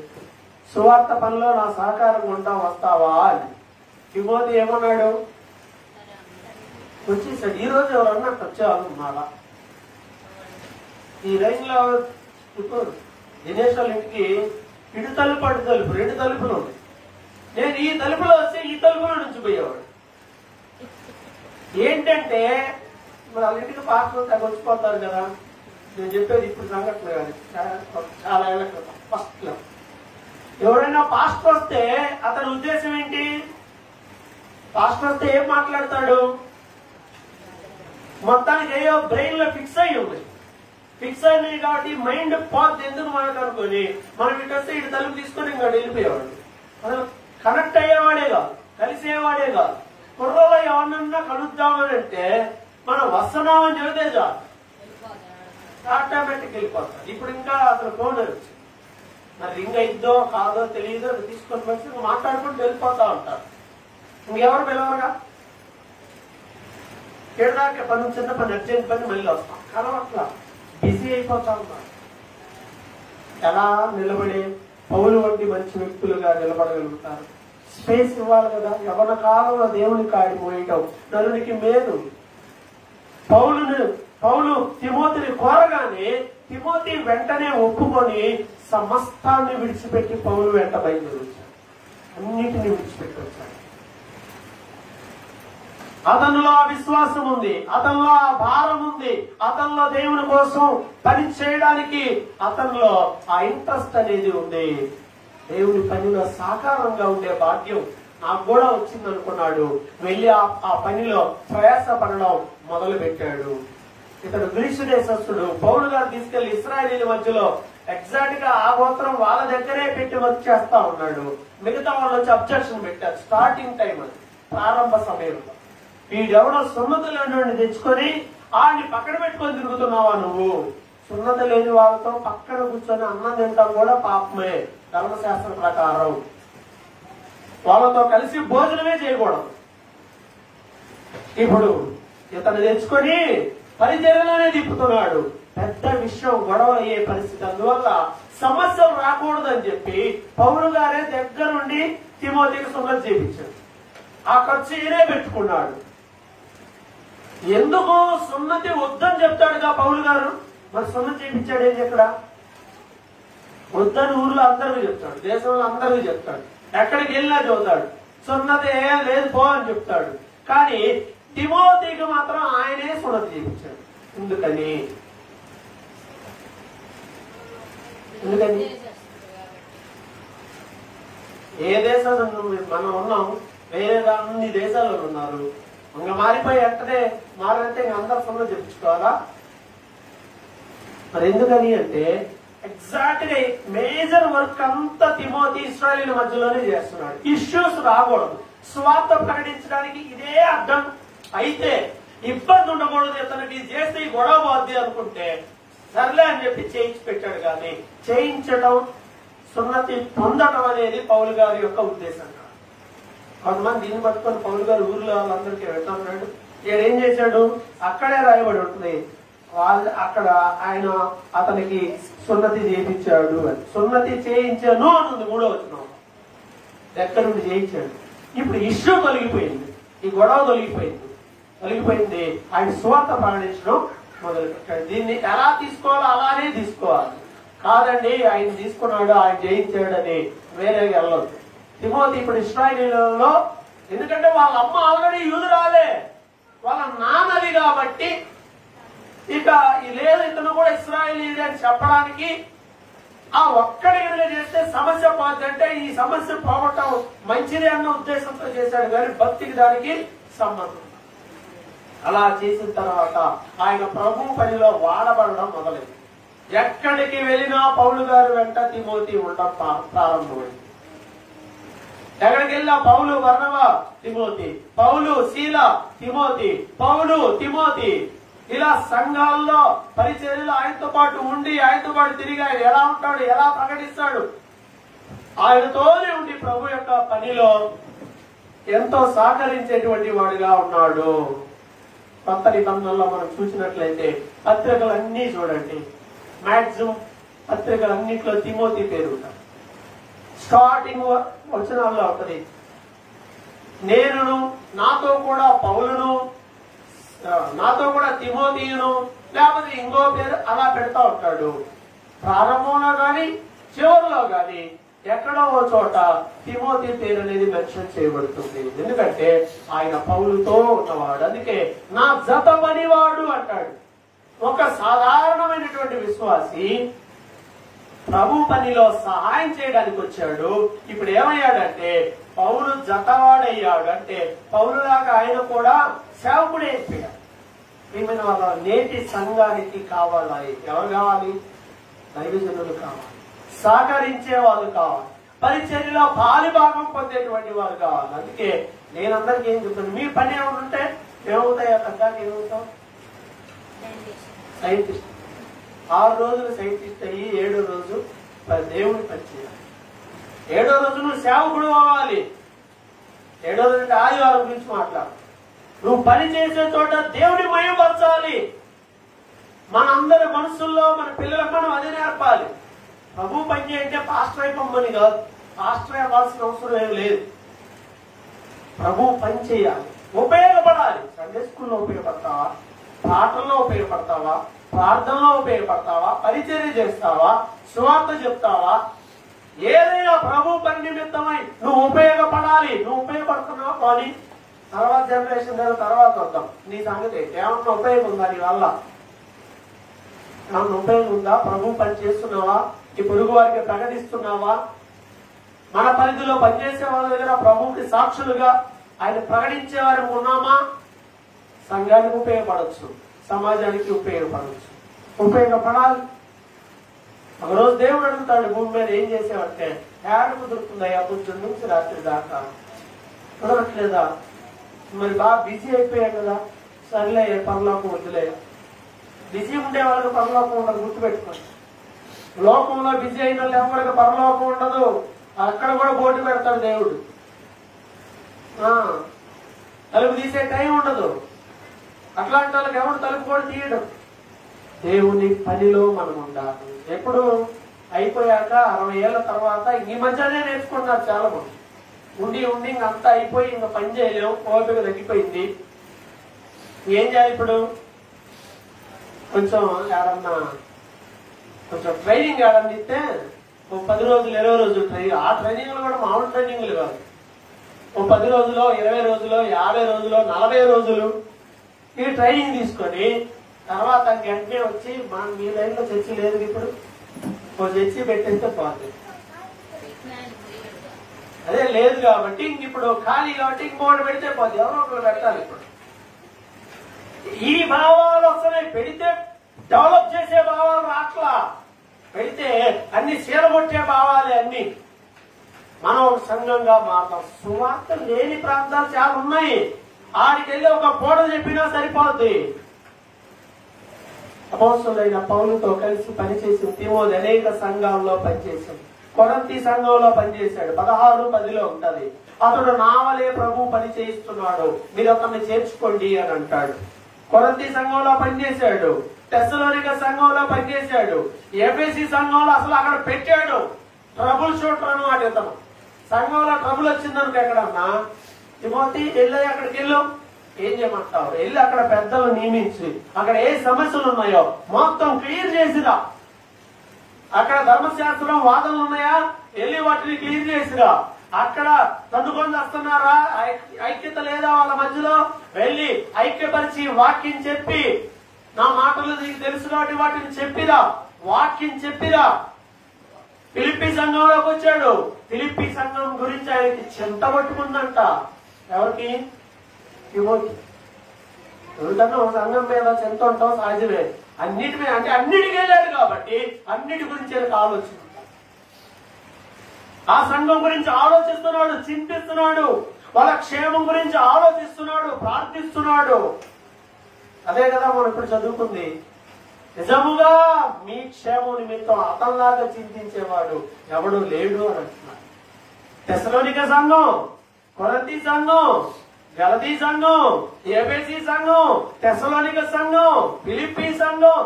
సువార్త పనిలో నా సహకారం ఉంటా వస్తావా అని. తిమోతి ఏమన్నాడు? వచ్చేసాడు. ఈ రోజు ఎవరన్నట్టు వచ్చేవాళ్ళు మాలా ఈ లైన్ లో దినేష్ వాళ్ళ ఇంటికి ఇటు తలుపు అటు తలుపు 2 తలుపులు ఉన్నాయి. నేను ఈ తలుపులో వస్తే ఈ తలుపులో నుంచి పోయేవాడు. ఏంటంటే వాళ్ళ ఇంటికి పాస్టర్ తగ్గొచ్చిపోతారు కదా. నేను చెప్పేది ఇప్పుడు సంఘటన కానీ చాలా ఏళ్ల క్రితం ఫస్ట్ లో ఎవరైనా పాస్టర్ వస్తే అతని ఉద్దేశం ఏంటి? పాస్టర్ వస్తే ఏం మాట్లాడతాడు? మొత్తానికి ఏయో బ్రెయిన్ లో ఫిక్స్ అయ్యి ఉంది. ఫిక్స్ అయినాయి కాబట్టి మైండ్ పాత్ ఎందుకు మనకు అనుకుని మనం ఇటు వస్తే ఇటు తలుపు తీసుకొని ఇంకా వెళ్ళిపోయేవాడు. అసలు కనెక్ట్ అయ్యేవాడే కాదు, కలిసేవాడే కాదు. కుర్రలో ఎవరినన్నా కలుద్దామని అంటే మనం వస్తున్నామని చెబితే చాలు, ఆటోమేటిక్ వెళ్ళిపోతాం. ఇప్పుడు ఇంకా అసలు ఫోన్ వచ్చింది, మరి రింగ్ అయిద్దో కాదో తెలియదో తీసుకొని వచ్చి మాట్లాడుకుంటూ వెళ్ళిపోతా ఉంటారు. ఇంకెవరు పిలవరుగా. ఏడాక పని చిన్న పని అర్జెంట్ పని మళ్ళీ వస్తాం. కలవట్లా, బిజీ అయిపోతా ఉన్నారు. ఎలా నిలబడి పౌలు వంటి మంచి వ్యక్తులుగా నిలబడగలుగుతారు? స్పేస్ ఇవ్వాలి కదా. యవన కాలంలో దేవుని కాడి మోయటం నలునికి మేలు. పౌలు తిమోతిని కోరగానే తిమోతి వెంటనే ఒప్పుకొని సమస్తాన్ని విడిచిపెట్టి పౌలు వెంట బయలుదేరి అన్నిటినీ విడిచిపెట్టి వచ్చాడు. అతనిలో ఆ విశ్వాసం ఉంది, అతనిలో ఆ భారం ఉంది, అతనిలో దేవుని కోసం పని చేయడానికి అతనిలో ఆ ఇంట్రెస్ట్ అనేది ఉంది. దేవుని పనిలో సాకారంగా ఉండే భాగ్యం నాకు కూడా వచ్చింది అనుకున్నాడు. వెళ్ళి ఆ పనిలో ప్రయాసపడడం మొదలు పెట్టాడు. ఇతడు గ్రీసు దేశస్థుడు. పౌలు గారు తీసుకెళ్లి ఇశ్రాయేలీల మధ్యలో ఎగ్జాక్ట్ గా ఆ గోత్రం వాళ్ళ దగ్గరే పెట్టి వర్క్ చేస్తా ఉన్నాడు. మిగతా వాళ్ళు వచ్చి అబ్జెక్షన్ పెట్టారు. స్టార్టింగ్ టైం అది, ప్రారంభ సమయంలో. వీడెవడో సున్నత లేని తెచ్చుకొని ఆడిని పక్కన పెట్టుకొని తిరుగుతున్నావా నువ్వు? సున్నత లేని వాళ్ళతో పక్కన కూర్చొని అన్నం తింటాం కూడా పాపమే ధర్మశాస్త్రం ప్రకారం. వాళ్ళతో కలిసి భోజనమే చేయకూడదు. ఇప్పుడు ఇతను తెచ్చుకొని పరిచర్యలోనే తిప్పుతున్నాడు. పెద్ద విషయం, గొడవ అయ్యే పరిస్థితి. అందువల్ల సమస్యలు రాకూడదని చెప్పి పౌలు గారే దగ్గరుండి తిమోతికి సున్నత చేయించాడు. ఆ ఖర్చు ఈయనే పెట్టుకున్నాడు. ఎందుకు సున్నతి వద్దని చెప్తాడుగా పౌలు గారు. మరి సున్నతి చేయించాడు ఏం ఎక్కడ? వద్దని ఊర్లో అందరికీ చెప్తాడు, దేశంలో అందరికీ చెప్తాడు, ఎక్కడికి వెళ్ళినా చదువుతాడు, సున్నతి లేదు పో అని చెప్తాడు. కానీ తిమోతికి మాత్రం ఆయనే సున్నతి చేయించాడు. ఎందుకని? ఏ దేశాలు మనం ఉన్నాం, వేరే అన్ని దేశాల్లో ఉన్నారు. ఇంకా మారిపోయి ఎక్కడే మారంటే ఇంక అందరు సున్నతి చెప్పించుకోవాలా? మరి ఎందుకని అంటే ఎగ్జాక్ట్ గా మేజర్ వర్క్ అంతా తిమోతి ఇశ్రాయేలీయుల మధ్యలోనే చేస్తున్నాడు. ఇష్యూస్ రాకూడదు, స్వార్థ ప్రకటించడానికి ఇదే అర్థం. అయితే ఇబ్బంది ఉండకూడదు, ఇతనికి చేస్తే ఈ గొడవ పోద్ది అనుకుంటే సర్లే అని చెప్పి చేయించి పెట్టాడు. కానీ చేయించడం, సున్నతి పొందడం అనేది పౌలు గారి యొక్క ఉద్దేశం. కొంతమంది దీన్ని పట్టుకొని పౌలు గారు ఊర్లో వాళ్ళందరికీ వెళ్తున్నాడు. ఏం చేశాడు? అక్కడే రాయబడి ఉంటుంది, అక్కడ ఆయన అతనికి సున్నతి చేయించాడు అని. సున్నతి చేయించాను అన్నది 3వ వచనం. ఎక్కడి నుండి చేయించాడు? ఇప్పుడు ఇష్యూ తొలగిపోయింది, ఈ గొడవ తొలగిపోయింది. ఆయన సువార్త ప్రకటించడం మొదలు పెట్టాడు. దీన్ని ఎలా తీసుకోవాలో అలానే తీసుకోవాలి. కాదండి ఆయన తీసుకున్నాడు, ఆయన జయించాడు అని వేరేగా వెళ్ళదు. తిమోతి ఇప్పుడు ఇశ్రాయేలీయులలో, ఎందుకంటే వాళ్ళ అమ్మ ఆల్రెడీ యూదురాలే, వాళ్ళ నాన్నది కాబట్టి ఇక లేదు ఇతను కూడా ఇశ్రాయేలీయుడు అని చెప్పడానికి ఆ ఒక్కడి కనుక చేస్తే సమస్య పోతుందంటే ఈ సమస్య పోగొట్టడం మంచిది అన్న ఉద్దేశంతో చేశాడు. కానీ భక్తికి దానికి సంబంధం. అలా చేసిన తర్వాత ఆయన ప్రభు పనిలో వాడబడడం మొదలైంది. ఎక్కడికి వెళ్ళినా పౌలు గారు వెంట తిమోతి ఉండడం ప్రారంభమైంది. ఎక్కడికి వెళ్ళినా పౌలు వర్ణవ తిమోతి, పౌలు శీల తిమోతి, పౌలు తిమోతి, ఇలా సంఘాల్లో పరిచర్యలు ఆయనతో పాటు ఉండి ఆయనతో పాటు తిరిగి ఆయన ఎలా ఉంటాడు, ఎలా ప్రకటిస్తాడు, ఆయనతోనే ఉండి ప్రభు యొక్క పనిలో ఎంతో సహకరించేటువంటి వాడిగా ఉన్నాడు. కొత్త నిబంధనలో మనం చూసినట్లయితే పత్రికలన్నీ చూడండి, మాక్సిమం పత్రికలన్నింటిలో తిమోతి పేరు ఉంటాడు. స్టార్టింగ్ వచనాల్లో ఉంటుంది, నేనును నాతో కూడా పౌలును, నాతో కూడా తిమోతియును, లేకపోతే ఇంకో పేరు అలా పెడతా ఉంటాడు. ప్రారంభంలో గాని చివరిలో గాని ఎక్కడో ఓ చోట తిమోతి పేరు అనేది మెన్షన్ చేయబడుతుంది. ఎందుకంటే ఆయన పౌలుతో ఉన్నవాడు. అందుకే నా జత పనివాడు అంటాడు. ఒక సాధారణమైనటువంటి విశ్వాసి ప్రభు పనిలో సహాయం చేయడానికి వచ్చాడు. ఇప్పుడు ఏమయ్యాడంటే పౌలు జతవాడయ్యాడు. అంటే పౌలులాగా ఆయన కూడా సేవకుడే అయిపోయాడు. ఏమైనా వాళ్ళ నేటి సంఘానికి కావాలా? ఎవరు కావాలి? దైవజనులు కావాలి, సహకరించే వాళ్ళు కావాలి, పరిచర్యలో పాలుభాగం పొందేటువంటి వారు కావాలి. అందుకే నేనందరికీ ఏం చెప్తాను, మీ పని ఏమంటే ఏమవుతాయి అక్కడ ఏమవుతాం? సైంటిస్ట్. 6 రోజులు సైంటిస్ట్ అయ్యి 7వ రోజు దేవుని పని చేయాలి. 7వ రోజు నువ్వు సేవకుడు అవ్వాలి. 7వ రోజు అంటే ఆదివారం గురించి మాట్లాడు. నువ్వు పని చేసే చోట దేవుని మహిమపరచాలి. మనందరి మనసుల్లో మన పిల్లలకు మనం అదే నేర్పాలి. ప్రభు పని చేయంటే పాస్టర్ అయిపోమని కాదు, పాస్టర్ అవ్వాల్సిన అవసరం ఏం లేదు. ప్రభు పని చేయాలి, ఉపయోగపడాలి. సండే స్కూల్లో ఉపయోగపడతావా, పాటల్లో ఉపయోగపడతావా, ప్రార్థనలో ఉపయోగపడతావా, పరిచర్య చేస్తావా, సువార్త చెప్తావా, ఏదైనా ప్రభు పని నిమిత్తమై నువ్వు ఉపయోగపడాలి. నువ్వు ఉపయోగపడుతున్నావా? కానీ తర్వాత జనరేషన్ తర్వాత వద్దాం. నీ సంగతి ఏమన్నా ఉపయోగం ఉందా? నీ వల్ల ఏమన్నా ఉపయోగం ఉందా? ప్రభు పని చేస్తున్నావా? ఈ పొరుగు వారికి ప్రకటిస్తున్నావా? మన పరిధిలో పనిచేసే వాళ్ళ దగ్గర ప్రభువుకి సాక్షులుగా ఆయన ప్రకటించే వారు ఉన్నామా? సంఘానికి ఉపయోగపడవచ్చు, సమాజానికి ఉపయోగపడవచ్చు, ఉపయోగపడాలి. ఒకరోజు దేవుడు అడుగుతాడు, భూమి మీద ఏం చేసావంటే ఏడ కుదురుతుందయ్యా పొద్దున్న నుంచి రాత్రి దాకా, కుదరట్లేదా? మరి బాగా బిజీ అయిపోయాం కదా, సర్లే పరలోకం వద్దులే. బిజీ ఉండే వాళ్ళకి పరలోకం ఉండదు, గుర్తుపెట్టుకోండి. లోకంలో బిజీ అయిన వాళ్ళు ఎవరికి పరలోకం ఉండదు. అక్కడ కూడా బోటు పెడతాడు దేవుడు. తలుపు తీసే టైం ఉండదు. అట్లాంటి వాళ్ళకి ఎవరు తలుపు కూడా తీయడం. దేవుని పనిలో మనం ఉండాలి. ఎప్పుడు అయిపోయాక 60 ఏళ్ల తర్వాత ఈ మధ్యనే నేర్చుకున్నారు చాలా మంది. ఉండి ఇంకంతా అయిపోయి ఇంకా పని చేయలేము, ఓపిక తగ్గిపోయింది, ఏం చేయాలి ఇప్పుడు? కొంచెం ఏడన్నా కొంచెం ట్రైనింగ్ ఏడన్నా ఇస్తే 10 రోజులు 20 రోజులు ట్రైనింగ్. ఆ ట్రైనింగ్లు కూడా మామూలు ట్రైనింగ్లు కాదు. 10 రోజులు 20 రోజులు 50 రోజులు 40 రోజులు ఈ ట్రైనింగ్ తీసుకొని తర్వాత వెంటనే వచ్చి మీ లైన్లో చర్చి లేదు ఇప్పుడు, ఓ చర్చి పెట్టేస్తే పోతుంది. అదే లేదు కాబట్టి ఇంక ఇప్పుడు ఖాళీ కాబట్టి ఇంకోటి పెడితే పోతుంది. ఎవరో ఒకరు పెట్టాలి. ఇప్పుడు ఈ భావాలు వస్తున్నాయి. పెడితే డెవలప్ చేసే భావాలు రాట్లా. పెడితే అన్ని చీరగొట్టే భావాలే అన్ని. మనం ఒక సంఘంగా మారుతాం. సువార్త లేని ప్రాంతాలు చాలా ఉన్నాయి. ఆడికెళ్ళి ఒక పూట చెప్పినా సరిపోద్ది. అపోస్తలుడైన పౌలుతో కలిసి పనిచేసిన తిమోతి అనేక సంఘాల్లో పనిచేశాడు. కొరంతి సంఘంలో పనిచేశాడు. 16:10 ఉంటది. అతడు నావలే ప్రభు పని చేయిస్తున్నాడు, మీరు అతన్ని చేర్చుకోండి అని అంటాడు. కొరంతి సంఘంలో పనిచేశాడు. తెస్సలోనిక సంఘంలో పనిచేశాడు. ఎఫెసీ సంఘంలో అసలు అక్కడ పెట్టాడు ట్రబుల్ షూటర్ అన్నమాట. ఇతను సంఘంలో ట్రబుల్ వచ్చిందనుకో ఎక్కడన్నా, తిమోతి వెళ్ళి అక్కడికి వెళ్ళు, ఏం చేయమంటావు? వెళ్ళి అక్కడ పెద్దలు నియమించి అక్కడ ఏ సమస్యలు ఉన్నాయో మొత్తం క్లియర్ చేసిరా. అక్కడ ధర్మశాస్త్రం వాదనలు ఉన్నాయా, వెళ్ళి వాటిని క్లియర్ చేసిరా. అక్కడ తన్నుకొని వస్తున్నారా, ఐక్యత లేదా వాళ్ళ మధ్యలో, వెళ్ళి ఐక్యపరిచి వాక్యం చెప్పి, నా మాటలు నీకు తెలుసు కాబట్టి వాటిని చెప్పిరా, వాక్యం చెప్పిరా. ఫిలిప్పీ సంఘంలోకి వచ్చాడు. ఫిలిప్పీ సంఘం గురించి ఆయనకి చింత పట్టుకుందంట. ఎవరికి? తిమోతి. ఎవరికన్నా ఒక సంఘం మీద చింత ఉంటాం సహజమే. అన్నిటి మీద అంటే అన్నిటికి వెళ్ళాడు కాబట్టి అన్నిటి గురించి ఆలోచన. ఆ సంఘం గురించి ఆలోచిస్తున్నాడు, చింతిస్తున్నాడు, వాళ్ళ క్షేమం గురించి ఆలోచిస్తున్నాడు, ప్రార్థిస్తున్నాడు. అదే కదా మనం ఇప్పుడు చదువుకుంది. నిజముగా మీ క్షేమం నిమిత్తం అతనిలాగా చింతించేవాడు ఎవడు లేడు అని అంటున్నాడు. తెస్సలోనిక సంఘం, కొరంతి సంఘం, గలతీ సంఘం, ఎఫెసీ సంఘం, తెస్సలోనిక సంఘం, ఫిలిప్పీ సంఘం,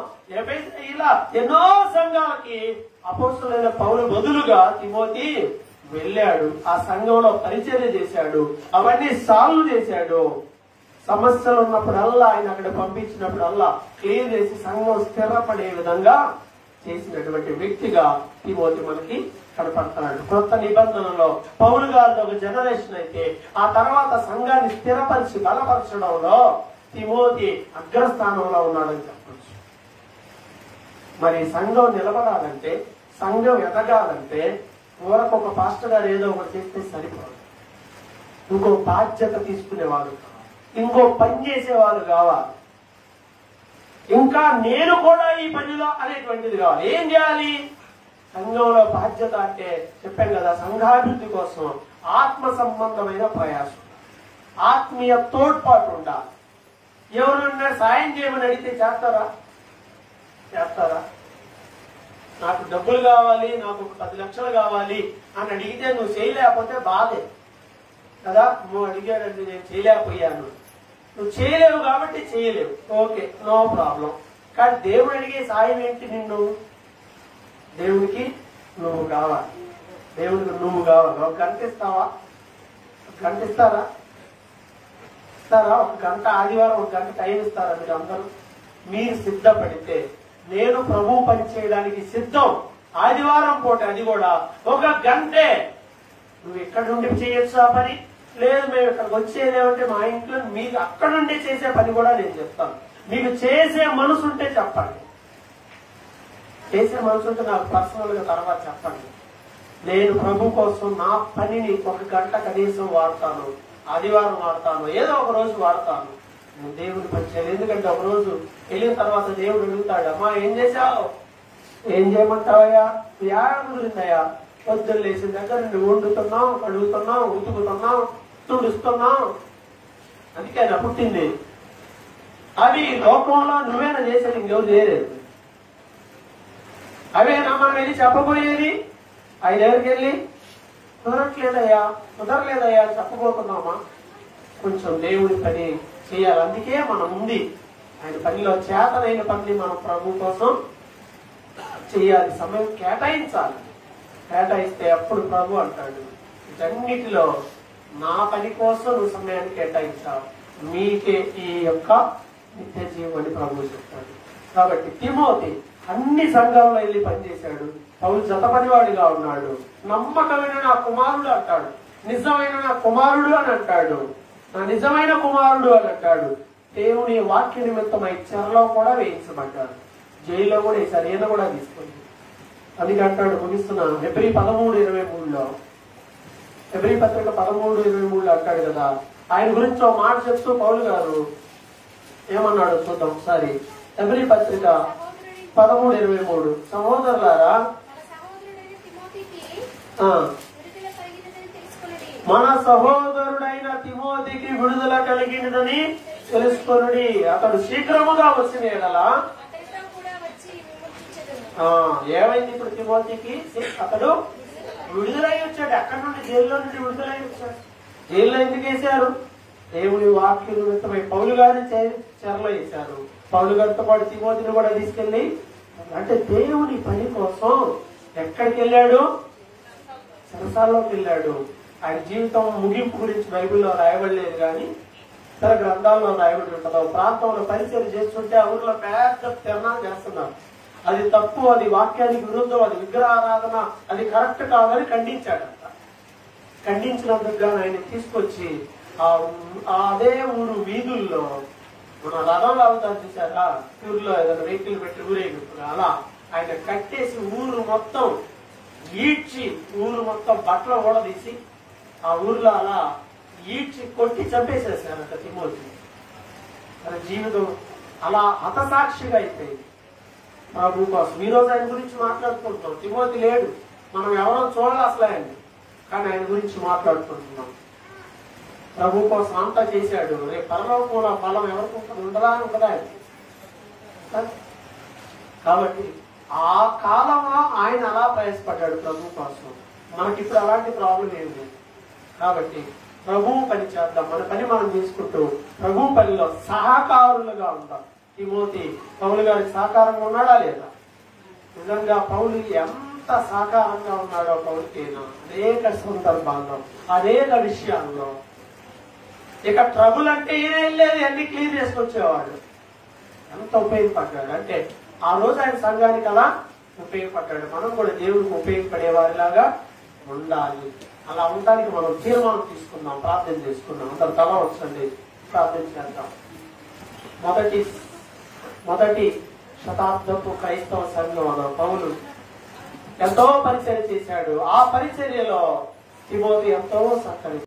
ఇలా ఎన్నో సంఘాలకి అపోస్తలుడైన పౌలు బదులుగా తిమోతి వెళ్ళాడు. ఆ సంఘంలో పరిచర్య చేశాడు. అవన్నీ సాల్వ్ చేశాడు. సమస్యలు ఉన్నప్పుడల్లా ఆయన అక్కడ పంపించినప్పుడల్లా క్లియర్ చేసి సంఘం స్థిరపడే విధంగా చేసినటువంటి వ్యక్తిగా తిమోతి మనకి కనపడుతున్నాడు. కొత్త నిబంధనలో పౌలు గారితో ఒక జనరేషన్ అయితే ఆ తర్వాత సంఘాన్ని స్థిరపరిచి బలపరచడంలో తిమోతి అగ్రస్థానంలో ఉన్నాడని చెప్పచ్చు. మరి సంఘం నిలబడాలంటే, సంఘం ఎదగాలంటే ఊరకు ఒక పాస్టర్ గారు ఏదో ఒకటి చేస్తే సరిపోదు. ఇంకో బాధ్యత తీసుకునేవాడు, ఇంకో పని చేసేవాళ్ళు కావాలి. ఇంకా నేను కూడా ఈ పనిలో అనేటువంటిది కావాలి. ఏం చేయాలి? సంఘంలో బాధ్యత అంటే చెప్పాను కదా, సంఘాభివృద్ధి కోసం ఆత్మ సంబంధమైన ప్రయాసం, ఆత్మీయ తోడ్పాటు ఉండాలి. ఎవరన్నా సాయం చేయమని అడిగితే చేస్తారా? నాకు డబ్బులు కావాలి, నాకు 10 లక్షలు కావాలి అని అడిగితే నువ్వు చేయలేకపోతే బాధే కదా. నువ్వు అడిగాడంటే నేను చేయలేకపోయాను, నువ్వు చేయలేవు కాబట్టి చేయలేవు, ఓకే, నో ప్రాబ్లం. కానీ దేవుడు అడిగే సాయం ఏంటి? నిన్ను దేవుడికి నువ్వు కావాలి, దేవుడికి నువ్వు కావాలి. ఒక గంట ఇస్తావా? ఒక గంట ఇస్తారా? ఒక గంట ఆదివారం ఒక గంట టైం ఇస్తారా? మీరు అందరూ మీరు సిద్ధపడితే నేను ప్రభు పని చేయడానికి సిద్ధం. ఆదివారం పూట అది కూడా ఒక గంటే. నువ్వు ఇక్కడ నుండి చేయొచ్చు ఆ పని, లేదు మేము ఇక్కడికి వచ్చేదేమంటే మా ఇంట్లో మీకు అక్కడ నుండి చేసే పని కూడా నేను చెప్తాను. మీకు చేసే మనసు ఉంటే చెప్పండి, చేసే మనసు ఉంటే నాకు పర్సనల్ గా తర్వాత చెప్పండి. నేను ప్రభు కోసం నా పనిని ఒక గంట కనీసం వాడతాను, ఆదివారం వాడతాను, ఏదో ఒక రోజు వాడతాను. నువ్వు దేవుని పని చేయాలి. ఎందుకంటే ఒక రోజు వెళ్ళిన తర్వాత దేవుడు అడుగుతాడు, అమ్మా ఏం చేశావు? ఏం చేయమంటావయ్యా? యాడ కుదిరిందయ్యా? పొద్దున్న లేచిన దగ్గర నువ్వు వండుతున్నావు, కడుగుతున్నావు, ఉతుకుతున్నావు, తుడుస్తున్నావు. అందుకే నా పుట్టింది. అవి లోకంలో నువ్వేనా చేసేది, ఇంకెవరు చేయలేదు. అవేనా మనం వెళ్ళి చెప్పబోయేది? ఆయన దగ్గరికి వెళ్ళి కుదరలేదయ్యా చెప్పబోతున్నామా? కొంచెం దేవుడి పని చేయాలి. అందుకే మనం ఉంది ఆయన పనిలో చేతనైన పని మనం ప్రభు కోసం చేయాలి. సమయం కేటాయించాలి. కేటాయిస్తే అప్పుడు ప్రభు అంటాడు, వీటన్నిటిలో నా పని కోసం నువ్వు సమయాన్ని కేటాయించావు, మీకే ఈ యొక్క నిత్య జీవాన్ని ప్రభువు చెప్తాడు. కాబట్టి తిమోతి అన్ని సంఘాల్లో వెళ్ళి పనిచేశాడు. పౌలు జతపనివాడిగా ఉన్నాడు. నమ్మకమైన నా కుమారుడు అంటాడు, నిజమైన నా కుమారుడు అని అంటాడు, నా నిజమైన కుమారుడు అని అంటాడు. దేవుని వాక్య నిమిత్తమై చెరలో కూడా వేయించబడ్డాడు, జైల్లో కూడా వేసారు, ఈయన కూడా తీసుకుంది. అందుకే అంటాడు, ముగిస్తున్నాను, హెబ్రీ 13:23లో, హెబ్రీ పత్రిక 13:23లో అంటాడు కదా, ఆయన గురించి ఒక మాట చెప్తూ పౌలు గారు ఏమన్నాడు చూద్దాం ఒకసారి. హెబ్రీ పత్రిక 13:23, సహోదరులారా మన సహోదరుడైన తిమోతికి విడుదల కలిగినదని తెలుసుకొనుడి, అతడు శీఘ్రముగా వచ్చిన ఎడల. ఏమైంది ఇప్పుడు తిమోతికి? అతడు విడుదలై వచ్చాడు. అక్కడి నుండి జైల్లో నుండి విడుదలై వచ్చాడు. జైల్లో ఎందుకు వేశారు? దేవుని వాక్యం నిమిత్తమై పౌలు గారిని చెరలో వేశారు. పౌలు గారితో పాటు తిమోతిని కూడా తీసుకెళ్లి, అంటే దేవుని పని కోసం ఎక్కడికి వెళ్ళాడు? చెరసాల్లోకి వెళ్ళాడు. ఆయన జీవితం ముగింపు గురించి బైబిల్లో రాయబడలేదు, కానీ ఇతర గ్రంథాల్లో రాయబడి ఉంటుంది. ఒక ప్రాంతంలో పరిచయం చేస్తుంటే ఆ ఊర్లో పెద్ద తిరణాలు చేస్తున్నారు. అది తప్పు, అది వాక్యానికి విరుద్ధం, అది విగ్రహారాధన, అది కరెక్ట్ కాదని ఖండించాడంట. ఖండించినందుకు గాను ఆయన తీసుకొచ్చి అదే ఊరు వీధుల్లో మన రథాలు అవుతారు చూసారా, ఊర్లో ఏదైనా వెహికల్ పెట్టి ఊరేగుతున్నా, అలా ఆయన కట్టేసి ఊరు మొత్తం ఈడ్చి, ఊరు మొత్తం బట్టలు ఓడదీసి ఆ ఊర్లో అలా ఈడ్చి కొట్టి చంపేసేసారంట తిమోతి. తన జీవితం అలా హతసాక్షిగా అయిపోయింది ప్రభు కోసం. ఈ రోజు ఆయన గురించి మాట్లాడుకుంటున్నాం. తిమోతి లేడు, మనం ఎవరో చూడాలి అసలు ఆయన, కానీ ఆయన గురించి మాట్లాడుకుంటున్నాం. ప్రభు కోసం అంతా చేశాడు. రేపు పరలోకంలో ఫలం ఎవరికి ఉండదా అని ఉంటుందా? కాబట్టి ఆ కాలంలో ఆయన అలా ప్రయాసపడ్డాడు ప్రభు కోసం. మనకి ఇప్పుడు అలాంటి ప్రాబ్లం ఏం లేదు. కాబట్టి ప్రభువు పని చేద్దాం, మన పని మనం చేసుకుంటూ ప్రభు పనిలో సహకారులుగా ఉంటాం. తిమోతి పౌలు గారికి సహకారంగా ఉన్నాడా లేదా? నిజంగా పౌలు ఎంత సహకారంగా ఉన్నాడో పౌలుకైనా అనేక సందర్భాల్లో, అనేక విషయాల్లో. ఇక ట్రబుల్ అంటే ఈయన వెళ్ళేది అన్ని క్లియర్ చేసుకొచ్చేవాడు. ఎంత ఉపయోగపడ్డాడు అంటే ఆ రోజు ఆయన సంఘానికి అలా ఉపయోగపడ్డాడు. మనం కూడా దేవుడికి ఉపయోగపడే వారిలాగా ఉండాలి. అలా ఉండడానికి మనం తీర్మానం తీసుకుందాం, ప్రార్థన చేసుకుందాం. అందరు తల వచ్చండి, ప్రార్థన చేద్దాం. మొదటి శతాబ్దపు క్రైస్తవ సంఘంలో పౌలు ఎంతో పరిచర్య చేశాడు. ఆ పరిచర్యలో తిమోతి ఎంతో సహకరించాడు.